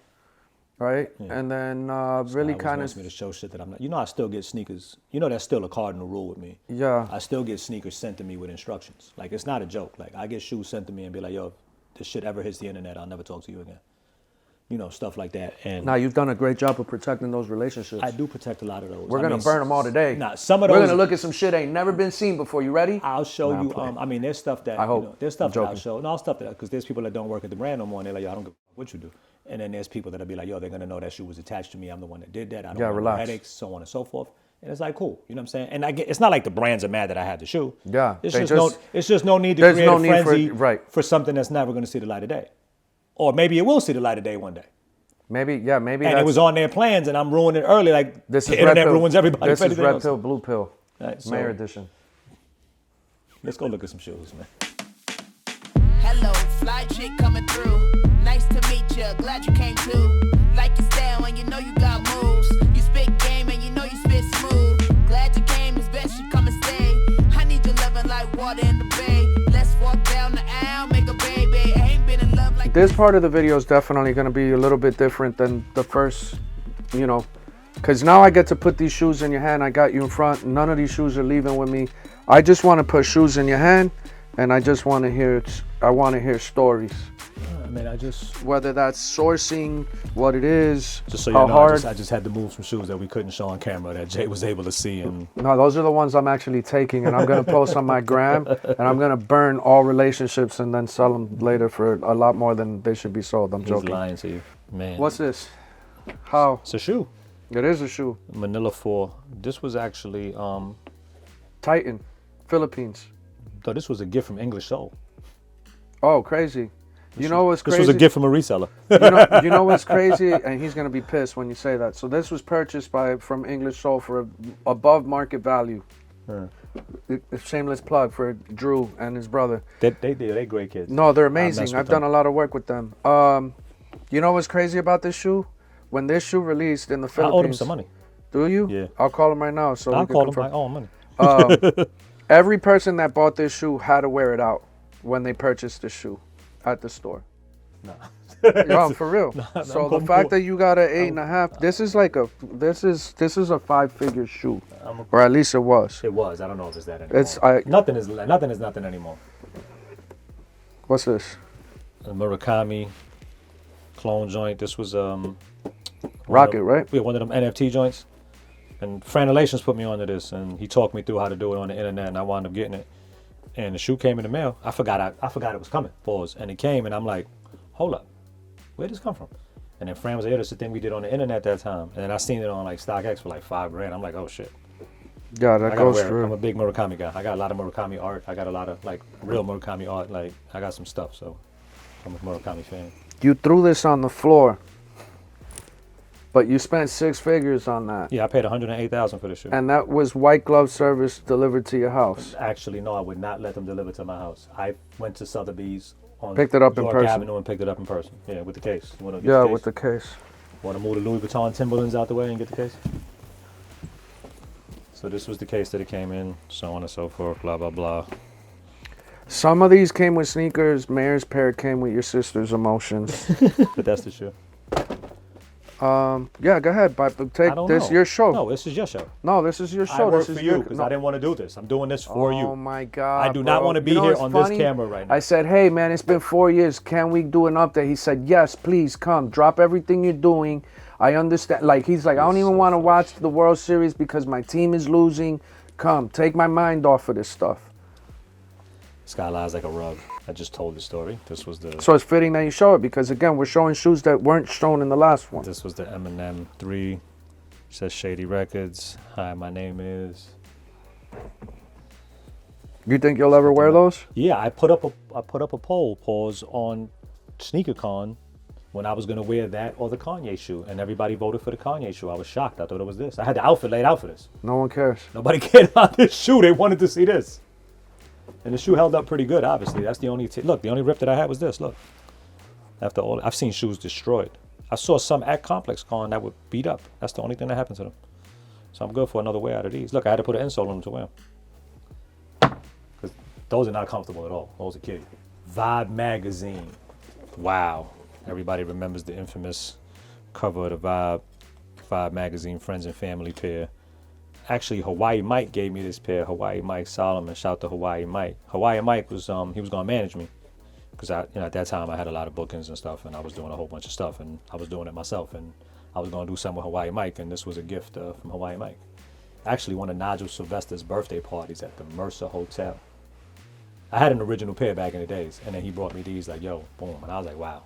right? And then really kind wants of, me to show shit that I'm not. You know, I still get sneakers. You know, that's still a cardinal rule with me. yeah. I still get sneakers sent to me with instructions. Like, it's not a joke. Like, I get shoes sent to me and be like, yo, if this shit ever hits the internet, I'll never talk to you again. You know, stuff like that. And Now you've done a great job of protecting those relationships. I do protect a lot of those. We're gonna burn them all today. Nah, some of those. We're gonna look at some shit ain't never been seen before. You ready? I'll show Nah, you. play. I mean, there's stuff that I hope. You know, there's stuff I'm that I'll joking. show. No, stuff that because there's people that don't work at the brand no more, and they're like, yo, I don't give a fuck what you do. And then there's people that'll be like, yo, they're gonna know that shoe was attached to me. I'm the one that did that. I don't Yeah, want no relax. headaches, so on and so forth. And it's like, cool. You know what I'm saying? And I get, it's not like the brands are mad that I had the shoe. Yeah, It's they just, just- no. It's just no need to there's create no a need for- frenzy right. for something that's never gonna see the light of day, or maybe it will see the light of day one day. Maybe, yeah, maybe. And that's, it was on their plans, and I'm ruining it early. Like This the is red internet pill. ruins everybody. This for is anything red else. pill, blue pill, Right, so Mayor edition. let's go look at some shoes, man. Hello, fly chick coming through. Nice to meet ya, glad you came too. Like your style and you know you got moves. You spit game and you know you spit smooth. Glad you came, it's best you come and stay. I need you loving like water in the bay. Let's walk down the aisle, make a baby. I ain't been in love like This part of the video is definitely going to be a little bit different than the first, you know, because now I get to put these shoes in your hand. I got you in front. None of these shoes are leaving with me. I just want to put shoes in your hand, and I just want to hear. I want to hear stories. I mean, I just. Whether that's sourcing, what it is, Just so you how know, hard. I just had to move some shoes that we couldn't show on camera that Jay was able to see. And No, those are the ones I'm actually taking, and I'm gonna post on my gram, and I'm gonna burn all relationships and then sell them later for a lot more than they should be sold. I'm he's joking. lying to you, man. What's this? How? It's a shoe, It is a shoe. Manila 4. This was actually, Titan, Philippines. though this was a gift from English Soul. Oh, crazy. You know what's This crazy? was a gift from a reseller. You know what's crazy? And he's gonna be pissed when you say that. So this was purchased from English Soul for above market value. A shameless plug for Drew and his brother. They great kids. No, they're I mess amazing. with I've done them. a lot of work with them. You know what's crazy about this shoe? When this shoe released in the I Philippines, owed him some money. Do you? Yeah. I'll call him right now. So I we can called him. confirm. I owe him money. Every person that bought this shoe had to wear it out when they purchased the shoe at the store. Nah. Yo, for real. So I'm the cool. fact that you got an 8.5, this is like this is a 5-figure shoe, or at least it was. It was. I don't know if it's that anymore. It's nothing is nothing anymore. What's this? A Murakami clone joint. This was Rocket, right? Yeah, one of them NFT joints. And Fran Relations put me onto this, and he talked me through how to do it on the internet, and I wound up getting it. And the shoe came in the mail. I forgot it was coming. Pause. And it came, and I'm like, hold up, where'd this come from? And then Fran was like, yeah, that's the thing we did on the internet that time. And then I seen it on like StockX for like $5,000. I'm like, oh shit. Yeah, that I gotta goes wear it. through. I'm a big Murakami guy. I got a lot of Murakami art. I got a lot of like real Murakami art. Like I got some stuff, so I'm a Murakami fan. You threw this on the floor, but you spent 6 figures on that. Yeah, I paid $108,000 for the shoe. And that was white glove service delivered to your house. Actually, no, I would not let them deliver to my house. I went to Sotheby's on Picked it up in York person. Avenue and picked it up in person. Yeah, with the case. You wanna get Yeah, the case? with the case. Want to move the Louis Vuitton Timberlands out the way and get the case? So this was the case that it came in, so on and so forth, blah, blah, blah. Some of these came with sneakers. Mayor's pair came with your sister's emotions. But that's the shoe. Yeah, go ahead, but take I don't this. know. Your show. No, this is your show. No, this is your I show. work This is for you because no. I didn't want to do this. I'm doing this for you. Oh my God! I do not bro. want to be You know here what's on funny? this camera right now. I said, "Hey man, it's been 4 years. Can we do an update?" He said, "Yes, please come. Drop everything you're doing. I understand." Like he's like, "I don't even want to watch the World Series because my team is losing. Come, take my mind off of this stuff." Skyline's like a rug. I just told the story. This was the So it's fitting that you show it because again, we're showing shoes that weren't shown in the last one. This was the Eminem 3. It says Shady Records. Hi, my name is. You think you'll ever wear those? Yeah, I put up a poll, pause, on SneakerCon when I was gonna wear that or the Kanye shoe, and everybody voted for the Kanye shoe. I was shocked. I thought it was this. I had the outfit laid out for this. No one cares. Nobody cared about this shoe. They wanted to see this. And the shoe held up pretty good, obviously. That's the only look. The only rip that I had was this. Look. After all, I've seen shoes destroyed. I saw some at Complex Con that would beat up. That's the only thing that happened to them. So I'm good for another wear out of these. Look, I had to put an insole on them to wear them. Because those are not comfortable at all. Those are kiddie. Vibe magazine. Wow. Everybody remembers the infamous cover of the Vibe magazine, Friends and Family pair. Actually, Hawaii Mike gave me this pair. Hawaii Mike Solomon. Shout out to Hawaii Mike. Hawaii Mike was he was gonna manage me, because at that time I had a lot of bookings and stuff, and I was doing a whole bunch of stuff, and I was doing it myself, and I was gonna do something with Hawaii Mike, and this was a gift from Hawaii Mike. Actually, one of Nigel Sylvester's birthday parties at the Mercer Hotel. I had an original pair back in the days, and then he brought me these, like, yo, boom, and I was like, wow.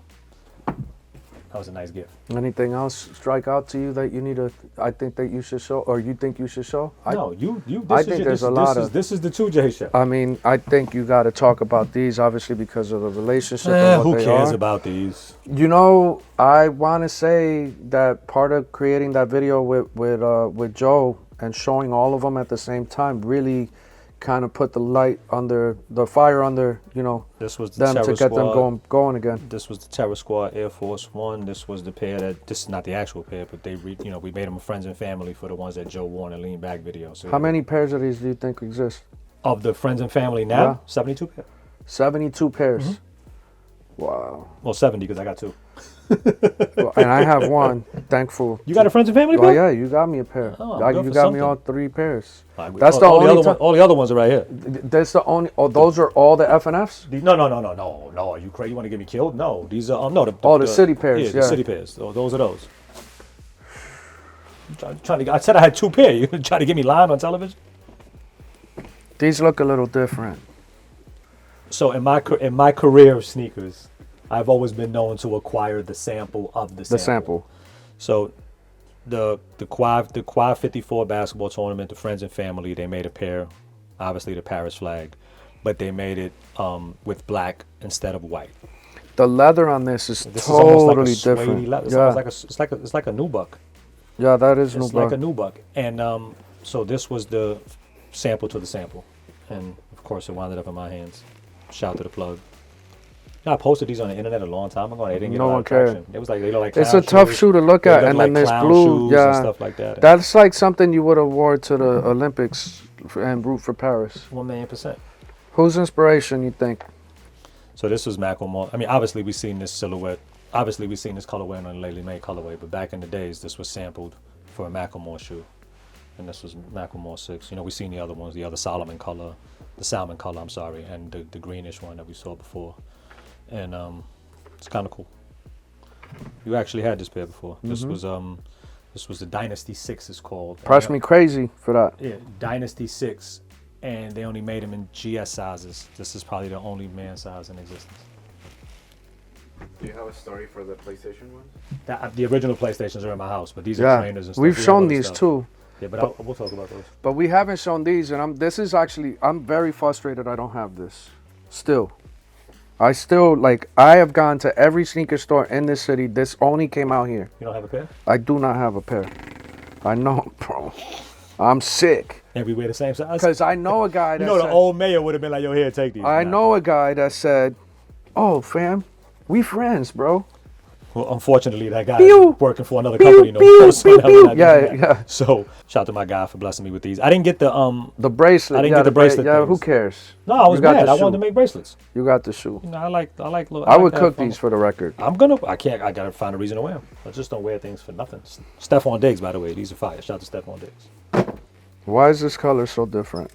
That was a nice gift. Anything else strike out to you that you need to? I think that you should show, or you think you should show? No, this is the 2J show. I mean, I think you got to talk about these, obviously, because of the relationship. And what who cares are. about these? You know, I want to say that part of creating that video with Joe and showing all of them at the same time really kind of put the fire under, you know, this was the them to get them going again. This was the Terror Squad Air Force One. This was the pair this is not the actual pair, but we made them friends and family for the ones that Joe wore in the Lean Back video. So how many pairs of these do you think exist? Of the friends and family now? Yeah. 72 pairs. 72 pairs. Mm-hmm. Wow. Well, 70 because I got 2. Well, and I have one. Thankful. You got a friends and family pair? Oh yeah, you got me a pair. Oh, you got me all 3 pairs. That's the only all the other ones are right here. That's the only. Oh, those are all the FNFs? No. Are you crazy? You want to get me killed? No, these are the city pairs. Yeah, the city pairs. Oh, those are those. I said I had 2 pairs. You trying to get me live on television? These look a little different. So in my career of sneakers, I've always been known to acquire the sample of the sample. So the Quad 54 basketball tournament, the Friends and Family, they made a pair, obviously the Paris flag, but they made it with black instead of white. The leather on this is This totally is almost like a different. leather. It's like a nubuck. Yeah, that is nubuck. It's like a nubuck. And so this was the sample to the sample, and of course it wound up in my hands. Shout out to the plug. I posted these on the internet a long time ago. They didn't get a lot of traction. It was like they look like it's a tough shoe to look at, and then this blue, and stuff like that. That's like something you would have wore to the Olympics and root for Paris. 1,000,000%. Whose inspiration you think? So this was Macklemore. I mean, obviously we've seen this silhouette. Obviously we've seen this colorway on a lately made colorway, but back in the days, this was sampled for a Macklemore shoe, and this was Macklemore 6. You know, we've seen the other ones, the other salmon color, I'm sorry, and the greenish one that we saw before. And it's kind of cool. You actually had this pair before. Mm-hmm. This was the Dynasty 6 is called. Pressed me crazy for that. Yeah, Dynasty 6, and they only made them in GS sizes. This is probably the only man size in existence. Do you have a story for the PlayStation ones? The original PlayStations are in my house, but these are trainers and stuff. We've shown these too. Yeah, but we'll talk about those. But we haven't shown these, and I'm very frustrated I don't have this. Still. I have gone to every sneaker store in this city. This only came out here. You don't have a pair? I do not have a pair. I know, bro. I'm sick. And we wear the same size? Because I know a guy that the old mayor would have been like, yo, here, take these. I know a guy that said, oh, fam, we friends, bro. Well, unfortunately, that guy is working for another company. Yeah. So, shout out to my guy for blessing me with these. I didn't get the bracelet. I didn't get the bracelet. Yeah, who cares? No, I was mad. I wanted to make bracelets. You got the shoe. You know, I like. I would cook these for the record. I gotta find a reason to wear them. I just don't wear things for nothing. Stephon Diggs, by the way, these are fire. Shout out to Stephon Diggs. Why is this color so different?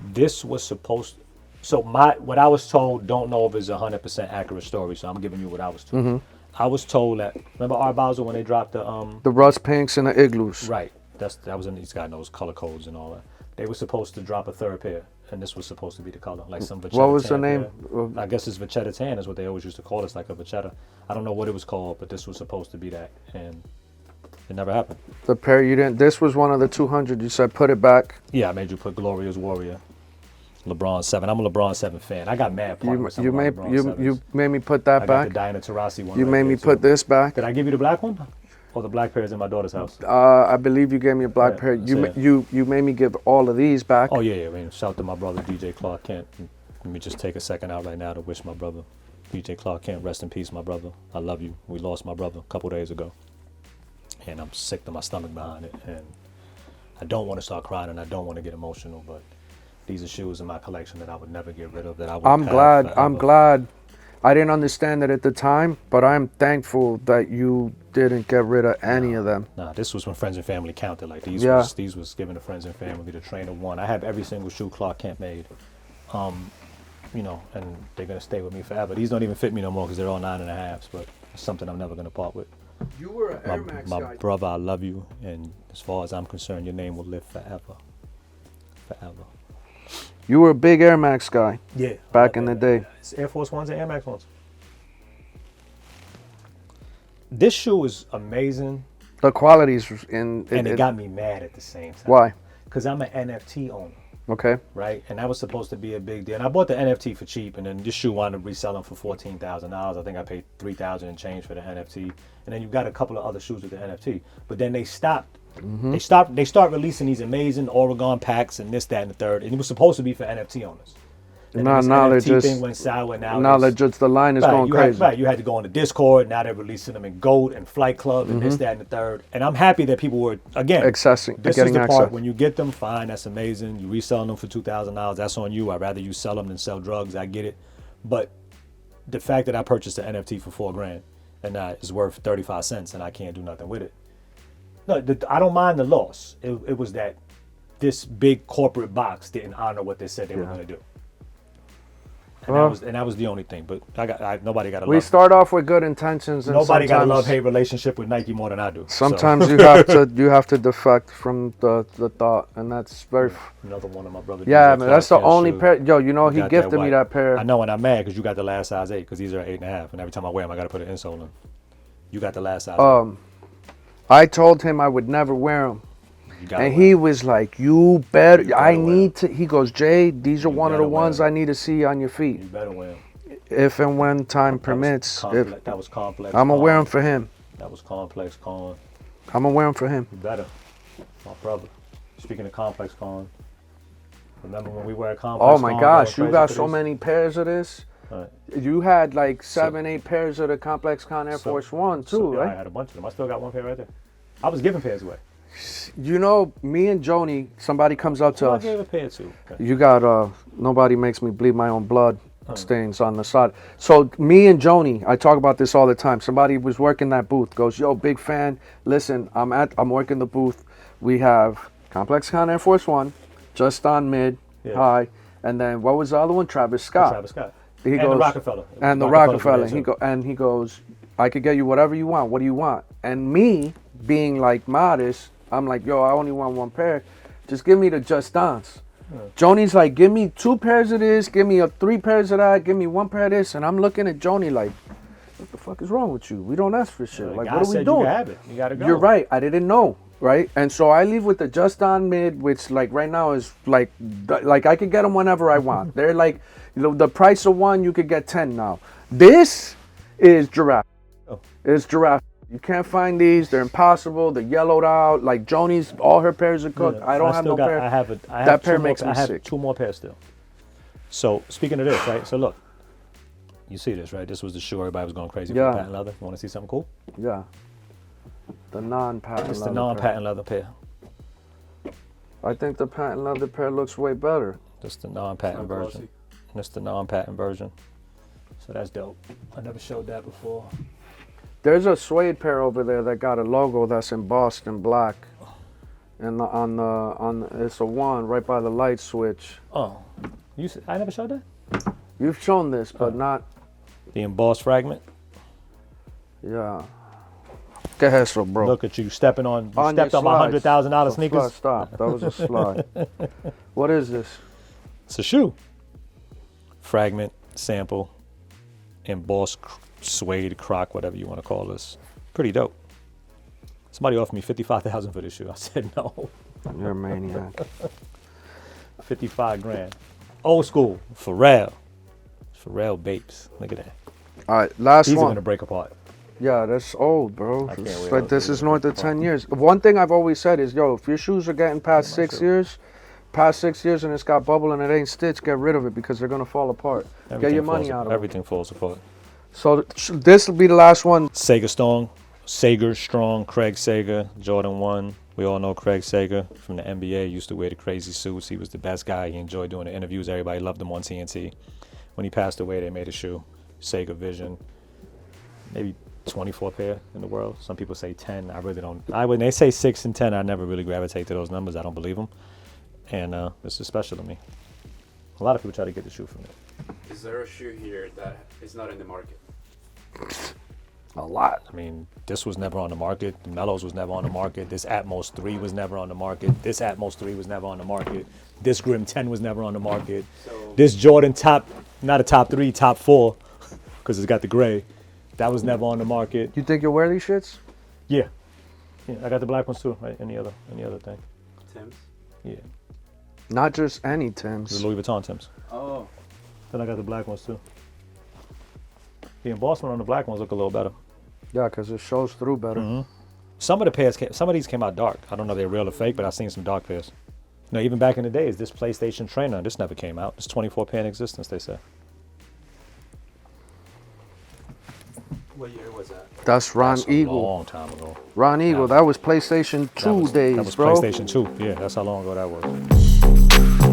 This was supposed. So what I was told, don't know if it's 100% accurate story. So I'm giving you what I was told. Mm-hmm. I was told that, remember Art Basel when they dropped the rust pinks and the igloos. Right. That was in these guys knows color codes and all that. They were supposed to drop a 3rd pair, and this was supposed to be the color, like some Vachetta. What was the name? I guess it's Vachetta Tan is what they always used to call it. It's like a Vachetta. I don't know what it was called, but this was supposed to be that, and it never happened. The pair you didn't. This was one of the 200. You said put it back. Yeah, I made you put Glorious Warrior. LeBron 7. I'm a LeBron 7 fan. I got mad part with some You of my made LeBron you 7s. you made me put that I got back. the Diana Taurasi one. You right made there, me too. put this back. Did I give you the black one? Or the black pair is in my daughter's house? I believe you gave me a black Yeah, pair. that's You it. you made me give all of these back. Oh, yeah. I mean, shout out to my brother, DJ Clark Kent. Let me just take a second out right now to wish my brother, DJ Clark Kent, rest in peace, my brother. I love you. We lost my brother a couple days ago. And I'm sick to my stomach behind it. And I don't want to start crying and I don't want to get emotional, but these are shoes in my collection that I would never get rid of. That I would I'm have glad. forever. I'm glad. I didn't understand it at the time, but I'm thankful that you didn't get rid of any of them. Nah, this was when friends and family counted. Like these Yeah. these was given to friends and family. The trainer one. I have every single shoe Clark Kent made. You know, and they're gonna stay with me forever. These don't even fit me no more because they're all 9.5s. But it's something I'm never gonna part with. You were an Air Max My guy. brother, I love you, and as far as I'm concerned, your name will live forever, forever. You were a big Air Max guy. Yeah. Back in the day. It's Air Force Ones and Air Max ones. This shoe is amazing, The quality's in. and it got me mad at the same time. Why? Because I'm an NFT owner. Okay. Right, and that was supposed to be a big deal. And I bought the NFT for cheap, and then this shoe wound up reselling for $14,000. I think I paid $3,000 and change for the NFT. And then you got a couple of other shoes with the NFT. But then they stopped. They start releasing these amazing Oregon packs and this, that, and the third. And it was supposed to be for NFT owners. And Now- then this now they're NFT thing just- went sour. Now Now it's- that just the line is going you crazy. Had, you had to go on the Discord. Now they're releasing them in Goat and Flight Club and this, that, and the third. And I'm happy that people were, again, Accessing- this getting is the part access. when you get them, fine, that's amazing. You reselling them for $2,000, that's on you. I'd rather you sell them than sell drugs. I get it. But the fact that I purchased an NFT for $4,000 and now it's worth 35 cents and I can't do nothing with it. No, I don't mind the loss. It was that this big corporate box didn't honor what they said they were going to do. And, Well, that was the only thing. But nobody got to we love. start off with good intentions, and Nobody got a sometimes- love-hate relationship with Nike more than I do. Sometimes So. you have to defect from the thought, and that's very. Another one of my brother. Yeah, DJ man, that's the Clark Kent only shoe. pair. Yo, you know, he Got gifted me white. that pair. I know, and I'm mad because you got the last size 8 because these are 8.5, and every time I wear them, I got to put an insole in. You got the last size. 8. I told him I would never wear them. You gotta And wear he 'em. was like, "You better. You I better wear need to." He goes, "Jay, these are You one of the better wear ones 'em. I need to see on your feet, You better wear them. if and when time permits. If That was complex. I'm gonna Con. wear them for him. That was complex con. I'm gonna wear them for him. You better. My brother. Speaking of complex con, remember when we were at complex? Oh my Con, gosh, going you got crazy so for these? many pairs of this. Right. You had like 7-8 pairs of the Complex Con Air Force One too, Yeah, I right? had a bunch of them. I still got one pair right there. I was giving pairs away. You know, me and Joni, somebody comes up to Who I us. gave a pair to. Okay. You got nobody makes me bleed my own blood stains on the side. So me and Joni, I talk about this all the time. Somebody was working that booth, goes, "Yo, big fan. Listen, I'm working the booth. We have Complex Con Air Force One, just on mid, Yeah. high, and then what was the other one? Travis Scott. Travis Scott. He And goes, the Rockefeller. And the Rockefeller's Rockefeller. there, too. He goes, "I could get you whatever you want. What do you want?" And me being like modest, I'm like, "Yo, I only want one pair. Just give me the Just Dance." Joni's like, "Give me 2 pairs of this. Give me 3 pairs of that. Give me 1 pair of this." And I'm looking at Joni like, "What the fuck is wrong with you? We don't ask for shit. Like, God what are we said doing?" You can have it. You gotta go. You're right. I didn't know. Right. And so I leave with the Just On Mid, which like right now is like I could get them whenever I want. They're like, the price of one, you could get 10 now. This is giraffe. Oh. It's giraffe. You can't find these. They're impossible. They're yellowed out. Like Joni's, all her pairs are cooked. Yeah, I don't have still no pair. I have That pair two more- makes me I have sick. 2 more pairs still. So speaking of this, right? So look, you see this, right? This was the shoe everybody was going crazy Yeah. for patent leather. You want to see something cool? Yeah. The non-patent It's the leather non-patent leather pair. pair. I think the patent leather pair looks way better. Just the non-patent version. That's the non-patent version. So that's dope. I never showed that before. There's a suede pair over there that got a logo that's embossed in black, and on it's a 1 right by the light switch. Oh, I never showed that. You've shown this, but not. The embossed fragment. Yeah. Go ahead, so bro. Look at you stepping on. You On stepped your on my slides. $100,000 Oh, sneakers. Stop. That was a slide. What is this? It's a shoe. Fragment, sample, embossed suede croc, whatever you want to call this. Pretty dope. Somebody offered me $55,000 for this shoe. I said no. You're a maniac. 55 grand. Old school, Pharrell. Pharrell Babes. Look at that. All right, last These are one. gonna break apart. Yeah, that's old, bro. I can't It's wait. like this is north of 10 years. One thing I've always said is, yo, if your shoes are getting past 6 years, and it's got bubble and it ain't stitched, get rid of it because they're gonna fall apart. Get your money out of it. Everything falls apart. So this will be the last one. Sager Strong, Craig Sager, Jordan 1. We all know Craig Sager from the NBA. He used to wear the crazy suits. He was the best guy. He enjoyed doing the interviews. Everybody loved him on TNT. When he passed away, they made a shoe, Sager Vision. Maybe 24 pair in the world. Some people say 10. I really don't. When they say 6 and 10, I never really gravitate to those numbers. I don't believe them. And this is special to me. A lot of people try to get the shoe from me. Is there a shoe here that is not in the market? A lot. I mean, this was never on the market. The Mellows was never on the market. This Atmos 3 was never on the market. This Atmos 3 was never on the market. This Grim 10 was never on the market. So, This Jordan not a top 3, top 4, because it's got the gray. That was never on the market. You think you'll wear these shits? Yeah. I got the black ones too, right? Any other thing. Tim's? Yeah. Not just any The Timbs. Louis Vuitton Timbs. Oh. Then I got the black ones too. The embossment on the black ones look a little better. Yeah, because it shows through better. Some of the pairs, some of these came out dark. I don't know if they're real or fake, but I've seen some dark pairs. You know, even back in the days, this PlayStation trainer, this never came out. It's 24 pair in existence, they say. What year was that? That's Ron That's Eagle. a long time ago. Ron Eagle, that was PlayStation 2 days, That was bro. PlayStation 2. Yeah, that's how long ago that was.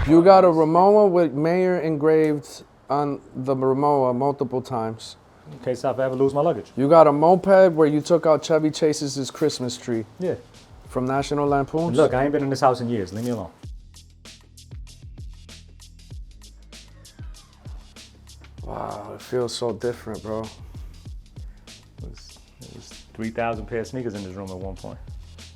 You got a Rimowa with Mayer engraved on the Rimowa multiple times. In case I ever lose my luggage. You got a moped where you took out Chevy Chase's Christmas tree Yeah. from National Lampoons. Look, I ain't been in this house in years. Leave me alone. Wow, it feels so different, bro. It was 3,000 pair of sneakers in this room at one point.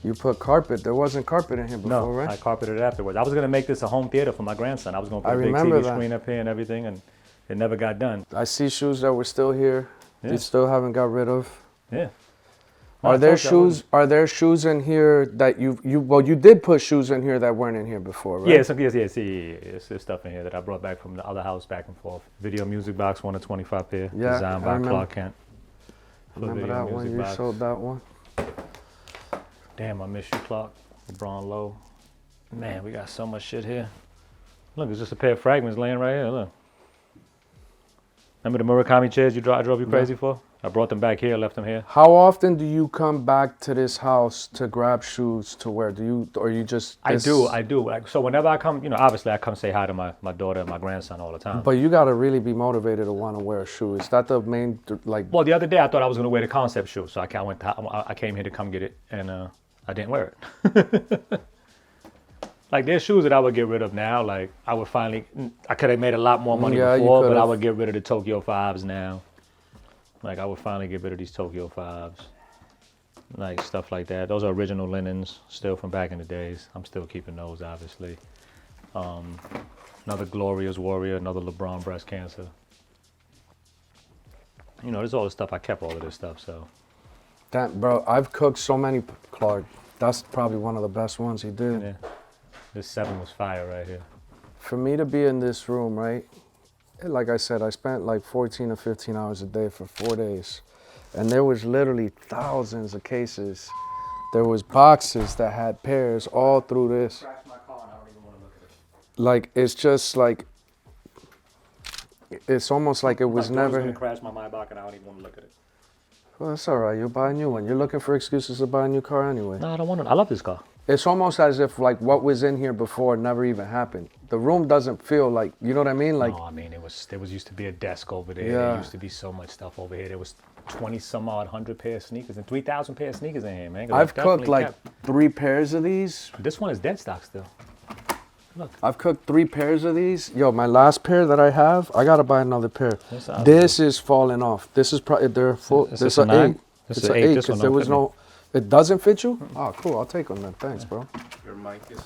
You put carpet. There wasn't carpet in here before, No, right? I carpeted it afterwards. I was gonna make this a home theater for my grandson. I was gonna put I a big remember TV that. screen up here and everything, and it never got done. I see shoes that were still here. Yeah. You still haven't got rid of. Yeah. Are there shoes? Are there shoes in here that you did put shoes in here that weren't in here before, right? Yes, there's stuff in here that I brought back from the other house back and forth. Video music box, 1 of 25 pair, Yeah, designed I by remember. Clark Kent. Remember Video that one? music You box. sold that one. Damn, I miss you, Clark. LeBron Lowe. Man, we got so much shit here. Look, it's just a pair of fragments laying right here. Look. Remember the Murakami chairs I drove you crazy for? I brought them back here, left them here. How often do you come back to this house to grab shoes to wear? Do you, or you just? I do. Like, so whenever I come, obviously I come say hi to my daughter and my grandson all the time. But you gotta really be motivated to want to wear a shoe. Is that the main, like? Well, the other day I thought I was going to wear the concept shoe, so I came here to come get it, and I didn't wear it. Like, there's shoes that I would get rid of now. Like, I could have made a lot more money Yeah, you before, but I could've. would get rid of the Tokyo 5s now. Like, I would finally get rid of these Tokyo 5s. Like, stuff like that. Those are original linens, still from back in the days. I'm still keeping those, obviously. Another Glorious Warrior, another LeBron breast cancer. There's all this stuff. I kept all of this stuff, so. That, bro, I've cooked so many, Clark. That's probably one of the best ones he did. Yeah. This 7 was fire right here. For me to be in this room, right? Like I said, I spent like 14 or 15 hours a day for 4 days. And there was literally thousands of cases. There was boxes that had pairs all through this. Like, it's just like, it's almost like it was My door's never. gonna crash my Maybach and I don't even want to look at it. Well, it's all right. You'll buy a new one. You're looking for excuses to buy a new car anyway. No, I don't want it. I love this car. It's almost as if like what was in here before never even happened. The room doesn't feel like, you know what I mean? Like, No, I mean, there was used to be a desk over there. Yeah. There used to be so much stuff over here. There was 20 some odd 100 pair of sneakers and 3,000 pair of sneakers in here, man. 'Cause I've I cooked definitely like kept- 3 pairs of these. This one is dead stock still. Look. I've cooked 3 pairs of these. Yo, my last pair that I have, I gotta buy another pair. That's awesome. This is falling off. This is probably, they're full. Is This this is a an 9? 8. This It's is an an 8 8. This because one there don't was fit me. no, it doesn't fit you? Oh, cool. I'll take them then. Thanks, bro. Your mic is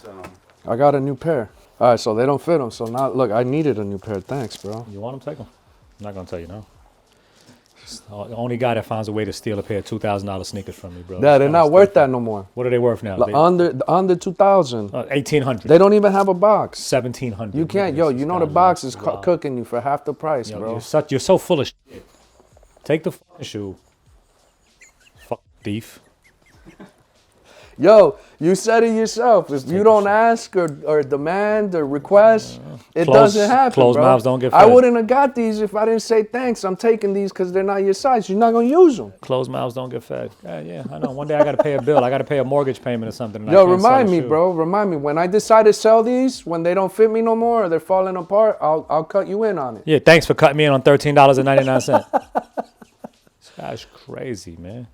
I got a new pair. All right, so they don't fit them. So now, look, I needed a new pair. Thanks, bro. You want them? Take them. I'm not going to tell you no. The only guy that finds a way to steal a pair of $2,000 sneakers from me, bro. Yeah, they're not worth that no more. What are they worth now? Under 2,000. 1,800. They don't even have a box. 1,700. You can't, yo. You know the box is cooking you for half the price, Yo, bro. you're so full of shit. Take the fucking shoe. Fuck thief. Yo, you said it yourself. If you don't ask or demand or request, it doesn't happen, closed bro. mouths don't get I fed. wouldn't have got these if I didn't say thanks. I'm taking these because they're not your size. You're not gonna use them. Closed mouths don't get fed. Yeah, I know. One day I got to pay a bill. I got to pay a mortgage payment or something. And Yo, I can't sell remind the me, shoe. bro. Remind me. When I decide to sell these, when they don't fit me no more or they're falling apart, I'll cut you in on it. Yeah, thanks for cutting me in on $13.99. This guy's crazy, man.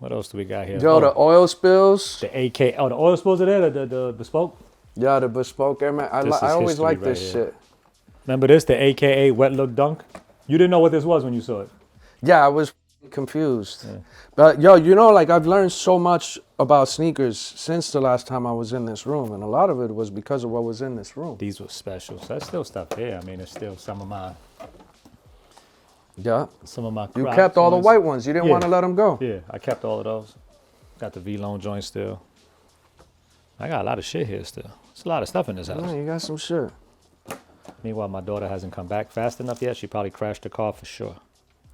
What else do we got here? Yo, the oil spills. The AK. Oh, the oil spills are there. The bespoke. Yeah, the bespoke Air Max. I always history like right this here. shit. Remember this? The AKA wet look dunk. You didn't know what this was when you saw it. Yeah, I was confused. Yeah. But yo, you know, like I've learned so much about sneakers since the last time I was in this room, and a lot of it was because of what was in this room. These were special. So that's still stuff here. I mean, it's still some of my. Yeah. Some of my. You kept all the white ones. You didn't want to let them go. Yeah, I kept all of those. Got the V-Lone joint still. I got a lot of shit here still. There's a lot of stuff in this house. Yeah, you got some shit. Meanwhile, my daughter hasn't come back fast enough yet. She probably crashed the car for sure.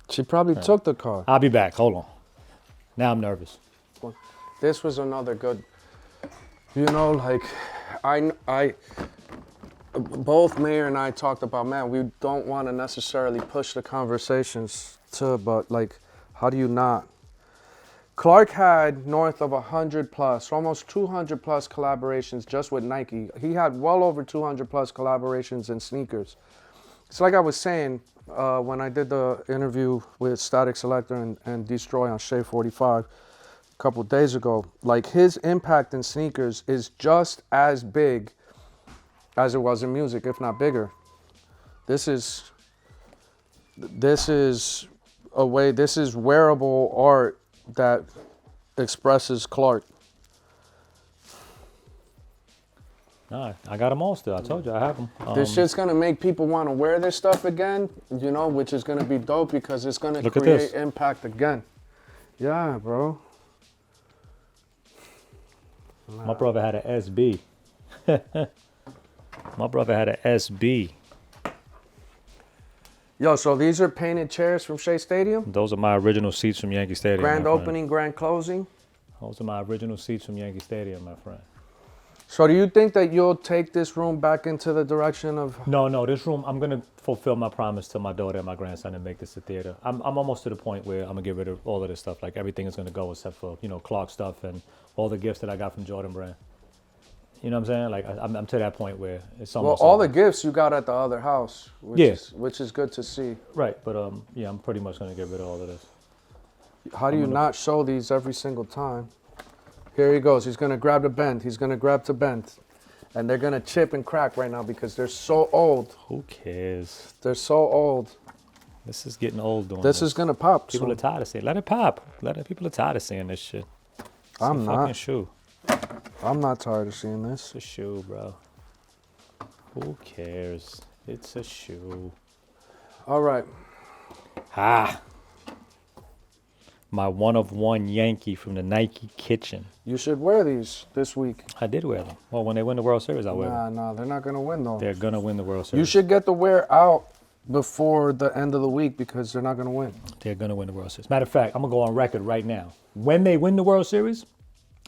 She probably took the car. I'll be back. Hold on. Now I'm nervous. This was another good, you know, like I both Mayor and I talked about, man, we don't want to necessarily push the conversations but like, how do you not? Clark had north of 100 plus, almost 200 plus collaborations just with Nike. He had well over 200 plus collaborations in sneakers. It's like I was saying when I did the interview with Static Selector and Destroy on Shea 45 a couple days ago. Like his impact in sneakers is just as big as it was in music, if not bigger. This is wearable art that expresses Clark. Nah, I got them all still. I told you I have them. This shit's gonna make people want to wear this stuff again, you know, which is gonna be dope because it's gonna create impact again. Yeah, bro. My brother had an SB. My brother had an SB. Yo, so these are painted chairs from Shea Stadium? Those are my original seats from Yankee Stadium. Grand opening, grand closing? Those are my original seats from Yankee Stadium, my friend. So do you think that you'll take this room back into the direction of... No, this room, I'm going to fulfill my promise to my daughter and my grandson and make this a theater. I'm almost to the point where I'm going to get rid of all of this stuff. Like everything is going to go except for, you know, Clark stuff and all the gifts that I got from Jordan Brand. You know what I'm saying? Like I'm to that point where it's almost... Well, all the gifts you got at the other house, which is good to see. Right, but yeah, I'm pretty much going to get rid of all of this. How do you not show these every single time? Here he goes. He's going to grab the bend. He's going to grab to bend. And they're going to chip and crack right now because they're so old. Who cares? They're so old. This is getting old doing this. This is going to pop. People are tired of seeing it. Let it pop. People are tired of seeing this shit. It's I'm a not. fucking shoe. I'm not tired of seeing this. It's a shoe, bro. Who cares? It's a shoe. All right. My one-of-one Yankee from the Nike kitchen. You should wear these this week. I did wear them. Well, when they win the World Series, I'll wear them. Nah, they're not going to win, though. They're going to win the World Series. You should get the wear out before the end of the week because they're not going to win. They're going to win the World Series. Matter of fact, I'm going to go on record right now. When they win the World Series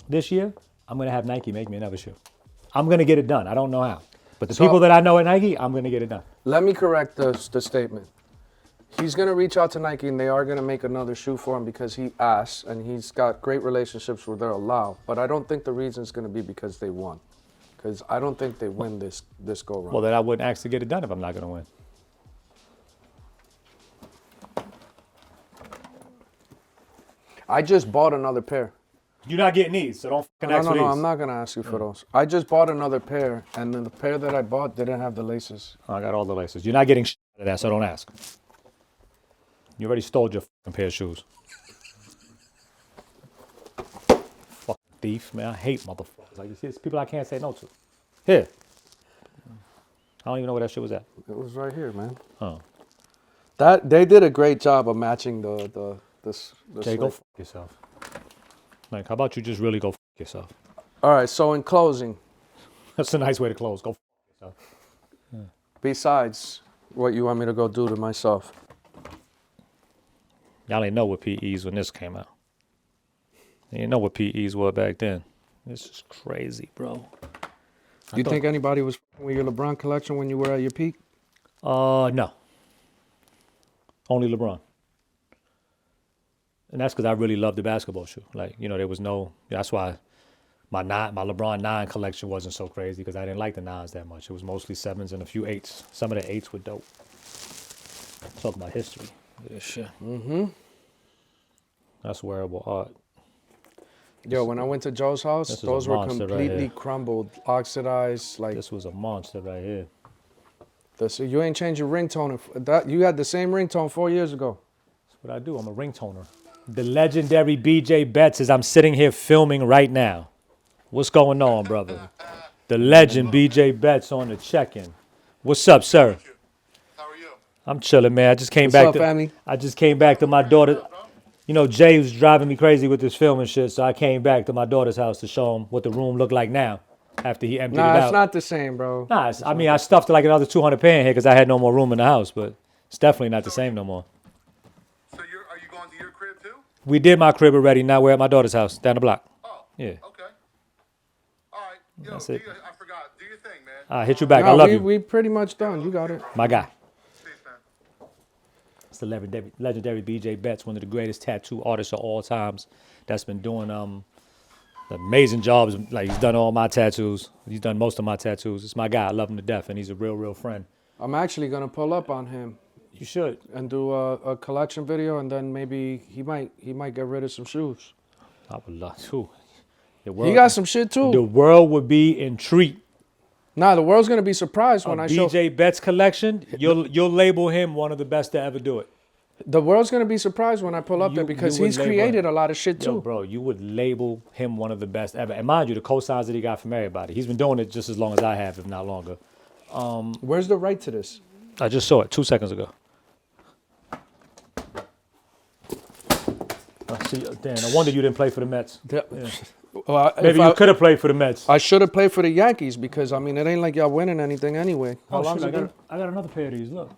this year, I'm going to have Nike make me another shoe. I'm going to get it done. I don't know how. But the people that I know at Nike, I'm going to get it done. Let me correct the statement. He's going to reach out to Nike and they are going to make another shoe for him because he asked and he's got great relationships where they're allowed. But I don't think the reason is going to be because they won. Because I don't think they win this go round. Well, then I wouldn't ask to get it done if I'm not going to win. I just bought another pair. You're not getting these, so don't fucking ask for these. No, I'm not going to ask you for those. I just bought another pair and then the pair that I bought didn't have the laces. I got all the laces. You're not getting shit out of that, so don't ask. You already stole your fucking pair of shoes. Fucking thief, man. I hate motherfuckers. Like, you see, it's people I can't say no to. Here. I don't even know where that shit was at. It was right here, man. Oh. That they did a great job of matching the Jay, go sleeve. fuck yourself. Like, how about you just really go fuck yourself? All right. So in closing, That's a nice way to close. Go fuck yourself. besides what you want me to go do to myself, Y'all ain't know what PEs when this came out. You didn't know what PEs were back then. This is crazy, bro. you think anybody was f***ing with your LeBron collection when you were at your peak? No. Only LeBron. And that's because I really loved the basketball shoe. Like, you know, there was no. That's why my LeBron 9 collection wasn't so crazy, because I didn't like the 9s that much. It was mostly 7s and a few 8s. Some of the 8s were dope. Talk about history. Yeah, shit. Mm-hmm. That's wearable art. Yo, when I went to Joe's house, This is a those were monster right completely here. crumbled, oxidized. Like This was a monster right here. so you ain't changed your ringtone. That you had the same ringtone 4 years ago. That's what I do. I'm a ringtoner. The legendary BJ Betts is I'm sitting here filming right now. What's going on, brother? The legend BJ Betts on the check-in. What's up, sir? How are you? I'm chilling, man. I just came What's back up, to family? I just came back to my daughter. You know, Jay was driving me crazy with this film and shit, so I came back to my daughter's house to show him what the room looked like now after he emptied it Nah, out. it's not the same, bro. Nah, I mean, I stuffed like another 200 pair in here because I had no more room in the house, but it's definitely not the same no more. So are you going to your crib too? We did my crib already. Now we're at my daughter's house down the block. Oh. Yeah. Okay. All right. Yo, That's it. I forgot. Do your thing, man. I'll hit you back. I Nah, love we, you. we pretty much done. You got it. My guy. Peace, man. It's the legendary BJ Betts, one of the greatest tattoo artists of all times, that's been doing amazing jobs. Like, he's done all my tattoos. He's done most of my tattoos. It's my guy. I love him to death, and he's a real, real friend. I'm actually gonna pull up on him You should. and do a collection video, and then maybe he might get rid of some shoes. I would love to. He got some shit too. The world would be intrigued. Nah, the world's gonna be surprised when I show. BJ Betts collection. You'll label him one of the best to ever do it. The world's gonna be surprised when I pull up there because you would he's label created him. a lot of shit Yo, too. bro, you would label him one of the best ever. And mind you, the cosigns that he got from everybody. He's been doing it just as long as I have, if not longer. Where's the right to this? I just saw it 2 seconds ago. See, damn, no wonder you didn't play for the Mets. Well, Maybe you could have played for the Mets. I should have played for the Yankees because I mean it ain't like y'all winning anything anyway. How Oh, long's shit, it been? I got another pair of these. Look.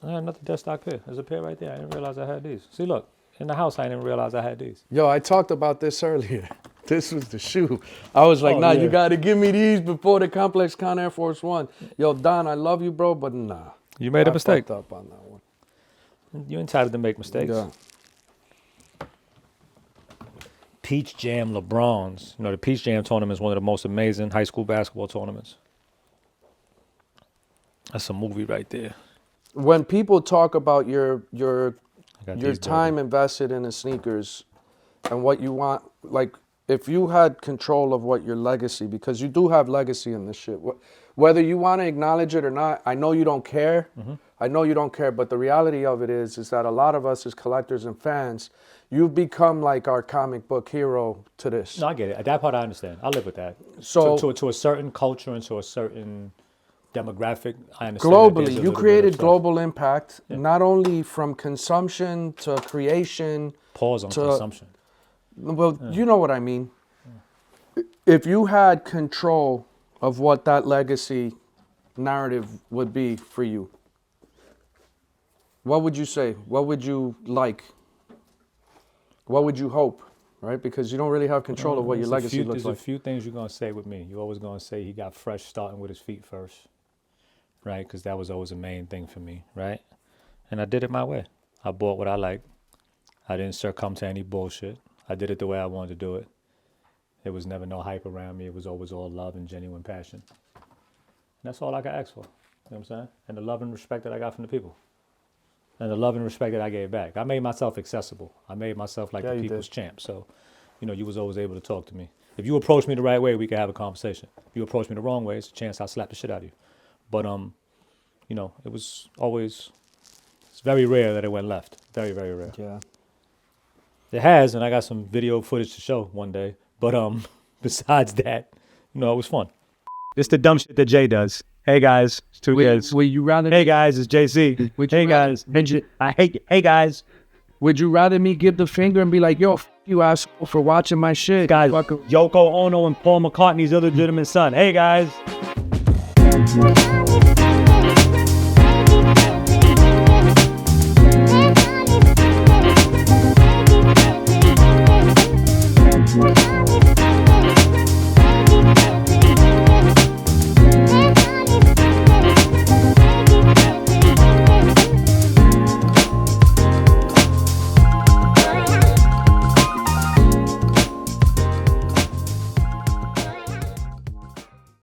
I got another dead stock pair. There's a pair right there. I didn't realize I had these. See, look. In the house, I didn't realize I had these. Yo, I talked about this earlier. This was the shoe. I was like, Oh, nah, yeah. you gotta give me these before the Complex Con Air Force One. Yo, Don, I love you, bro, but nah. You made a I mistake. fucked up on that one. You're entitled to make mistakes. Yeah. Peach Jam LeBrons. You know, the Peach Jam tournament is one of the most amazing high school basketball tournaments. That's a movie right there. When people talk about your I got these time invested in the sneakers and what you want, like if you had control of what your legacy, because you do have legacy in this shit, whether you want to acknowledge it or not, I know you don't care. I know you don't care, but the reality of it is that a lot of us as collectors and fans, you've become like our comic book hero to this. No, I get it. That part I understand. I live with that. So- to a certain culture and to a certain demographic, I understand. that there's Globally, a you little bit of created stuff. global impact, not only from consumption to creation. Pause on to- consumption. Well, you know what I mean. If you had control of what that legacy narrative would be for you, what would you say? What would you like? What would you hope? Right? Because you don't really have control of what your legacy looks There's like. a few things you're going to say with me. You're always going to say he got fresh starting with his feet first, right? Because that was always the main thing for me, right? And I did it my way. I bought what I liked. I didn't succumb to any bullshit. I did it the way I wanted to do it. There was never no hype around me. It was always all love and genuine passion. And that's all I could ask for. You know what I'm saying? And the love and respect that I got from the people. And the love and respect that I gave back. I made myself accessible. I made myself like Yeah, the you people's did. champ. So, you know, you was always able to talk to me. If you approach me the right way, we could have a conversation. If you approach me the wrong way, it's a chance I'll slap the shit out of you. But, you know, it was always, it's very rare that it went left. Very, very rare. Yeah. It has, and I got some video footage to show one day. But besides that, you know, it was fun. It's the dumb shit that Jay does. Hey guys, it's two Would, kids. would you rather? Hey guys, it's JC. Would you Hey rather- guys, hey guys. Would you rather me give the finger and be like, yo, f you asshole for watching my shit? Guys, Fuck. Yoko Ono and Paul McCartney's illegitimate son. Hey guys.